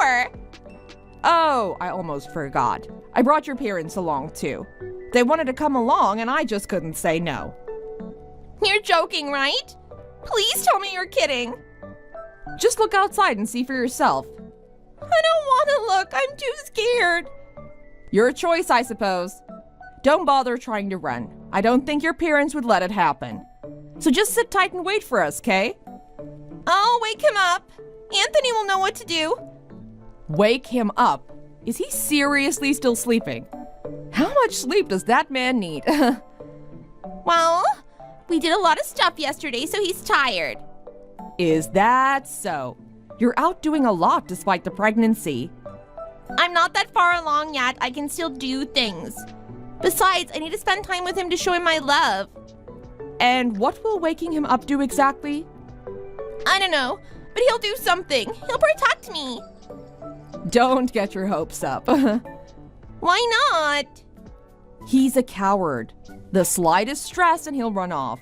Oh, I almost forgot. I brought your parents along too. They wanted to come along and I just couldn't say no. You're joking, right? Please tell me you're kidding. Just look outside and see for yourself. I don't want to look. I'm too scared. Your choice, I suppose. Don't bother trying to run. I don't think your parents would let it happen. So just sit tight and wait for us, okay? I'll wake him up. Anthony will know what to do. Wake him up? Is he seriously still sleeping? How much sleep does that man need? Well, we did a lot of stuff yesterday, so he's tired. Is that so? You're out doing a lot despite the pregnancy. I'm not that far along yet. I can still do things. Besides, I need to spend time with him to show him my love. And what will waking him up do exactly? I don't know, but he'll do something. He'll protect me. Don't get your hopes up. Why not? He's a coward. The slightest stress and he'll run off.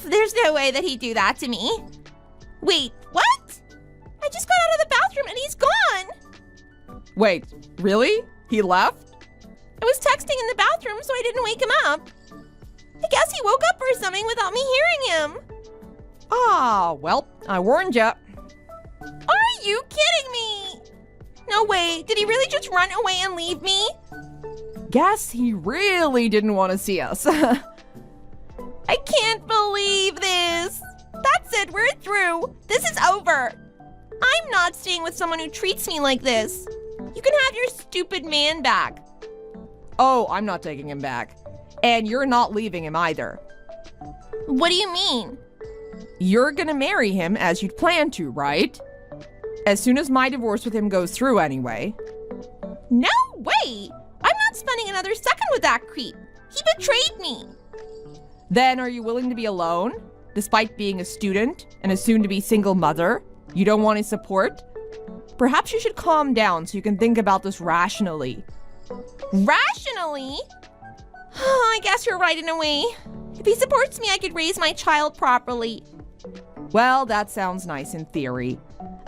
There's no way that he'd do that to me. Wait, what? I just got out of the bathroom and he's gone. Wait, really? He left? I was texting in the bathroom, so I didn't wake him up. I guess he woke up or something without me hearing him. Ah, well, I warned ya. Are you kidding me? No way. Did he really just run away and leave me? Guess he really didn't want to see us. I can't believe this. That's it. We're through. This is over. I'm not staying with someone who treats me like this. You can have your stupid man back. Oh, I'm not taking him back. And you're not leaving him either. What do you mean? You're gonna marry him as you'd planned to, right? As soon as my divorce with him goes through anyway. No way! I'm not spending another second with that creep. He betrayed me. Then are you willing to be alone? Despite being a student and a soon-to-be single mother? You don't want his support? Perhaps you should calm down so you can think about this rationally. Rationally? I guess you're right in a way. If he supports me, I could raise my child properly. Well, that sounds nice in theory.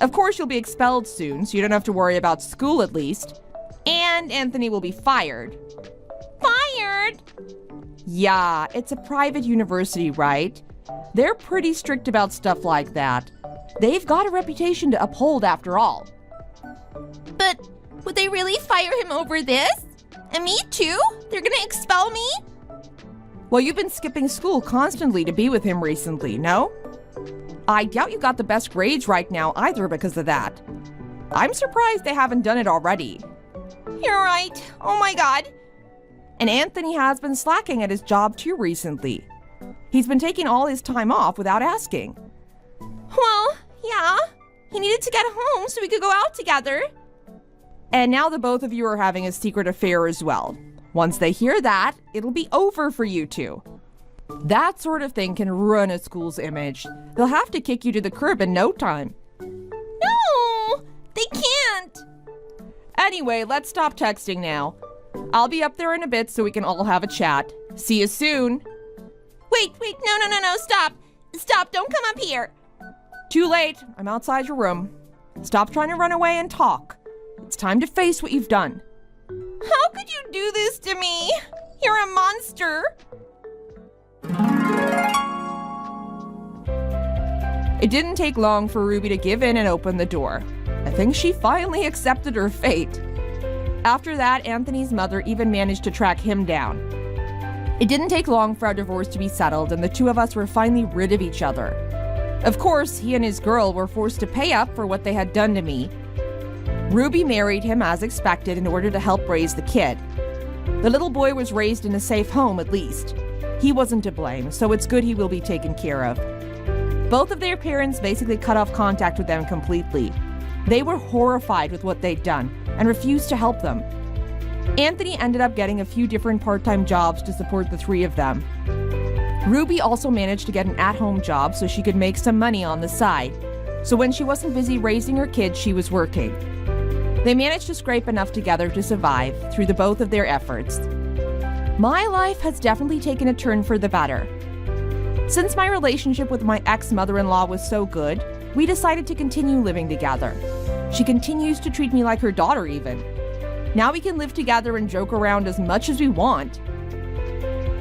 Of course, you'll be expelled soon, so you don't have to worry about school at least. And Anthony will be fired. Fired? Yeah, it's a private university, right? They're pretty strict about stuff like that. They've got a reputation to uphold after all. But would they really fire him over this? And me too? They're gonna expel me? Well, you've been skipping school constantly to be with him recently, no? I doubt you got the best grades right now either because of that. I'm surprised they haven't done it already. You're right. Oh my god. And Anthony has been slacking at his job too recently. He's been taking all his time off without asking. Well, yeah. He needed to get home so we could go out together. And now the both of you are having a secret affair as well. Once they hear that, it'll be over for you two. That sort of thing can ruin a school's image. They'll have to kick you to the curb in no time. No, they can't. Anyway, let's stop texting now. I'll be up there in a bit so we can all have a chat. See you soon. Wait, no, stop. Stop, don't come up here. Too late. I'm outside your room. Stop trying to run away and talk. It's time to face what you've done. How could you do this to me? You're a monster. It didn't take long for Ruby to give in and open the door. I think she finally accepted her fate. After that, Anthony's mother even managed to track him down. It didn't take long for our divorce to be settled, and the two of us were finally rid of each other. Of course, he and his girl were forced to pay up for what they had done to me. Ruby married him as expected in order to help raise the kid. The little boy was raised in a safe home at least. He wasn't to blame, so it's good he will be taken care of. Both of their parents basically cut off contact with them completely. They were horrified with what they'd done and refused to help them. Anthony ended up getting a few different part-time jobs to support the three of them. Ruby also managed to get an at-home job so she could make some money on the side. So when she wasn't busy raising her kids, she was working. They managed to scrape enough together to survive through the both of their efforts. My life has definitely taken a turn for the better. Since my relationship with my ex-mother-in-law was so good, we decided to continue living together. She continues to treat me like her daughter even. Now we can live together and joke around as much as we want.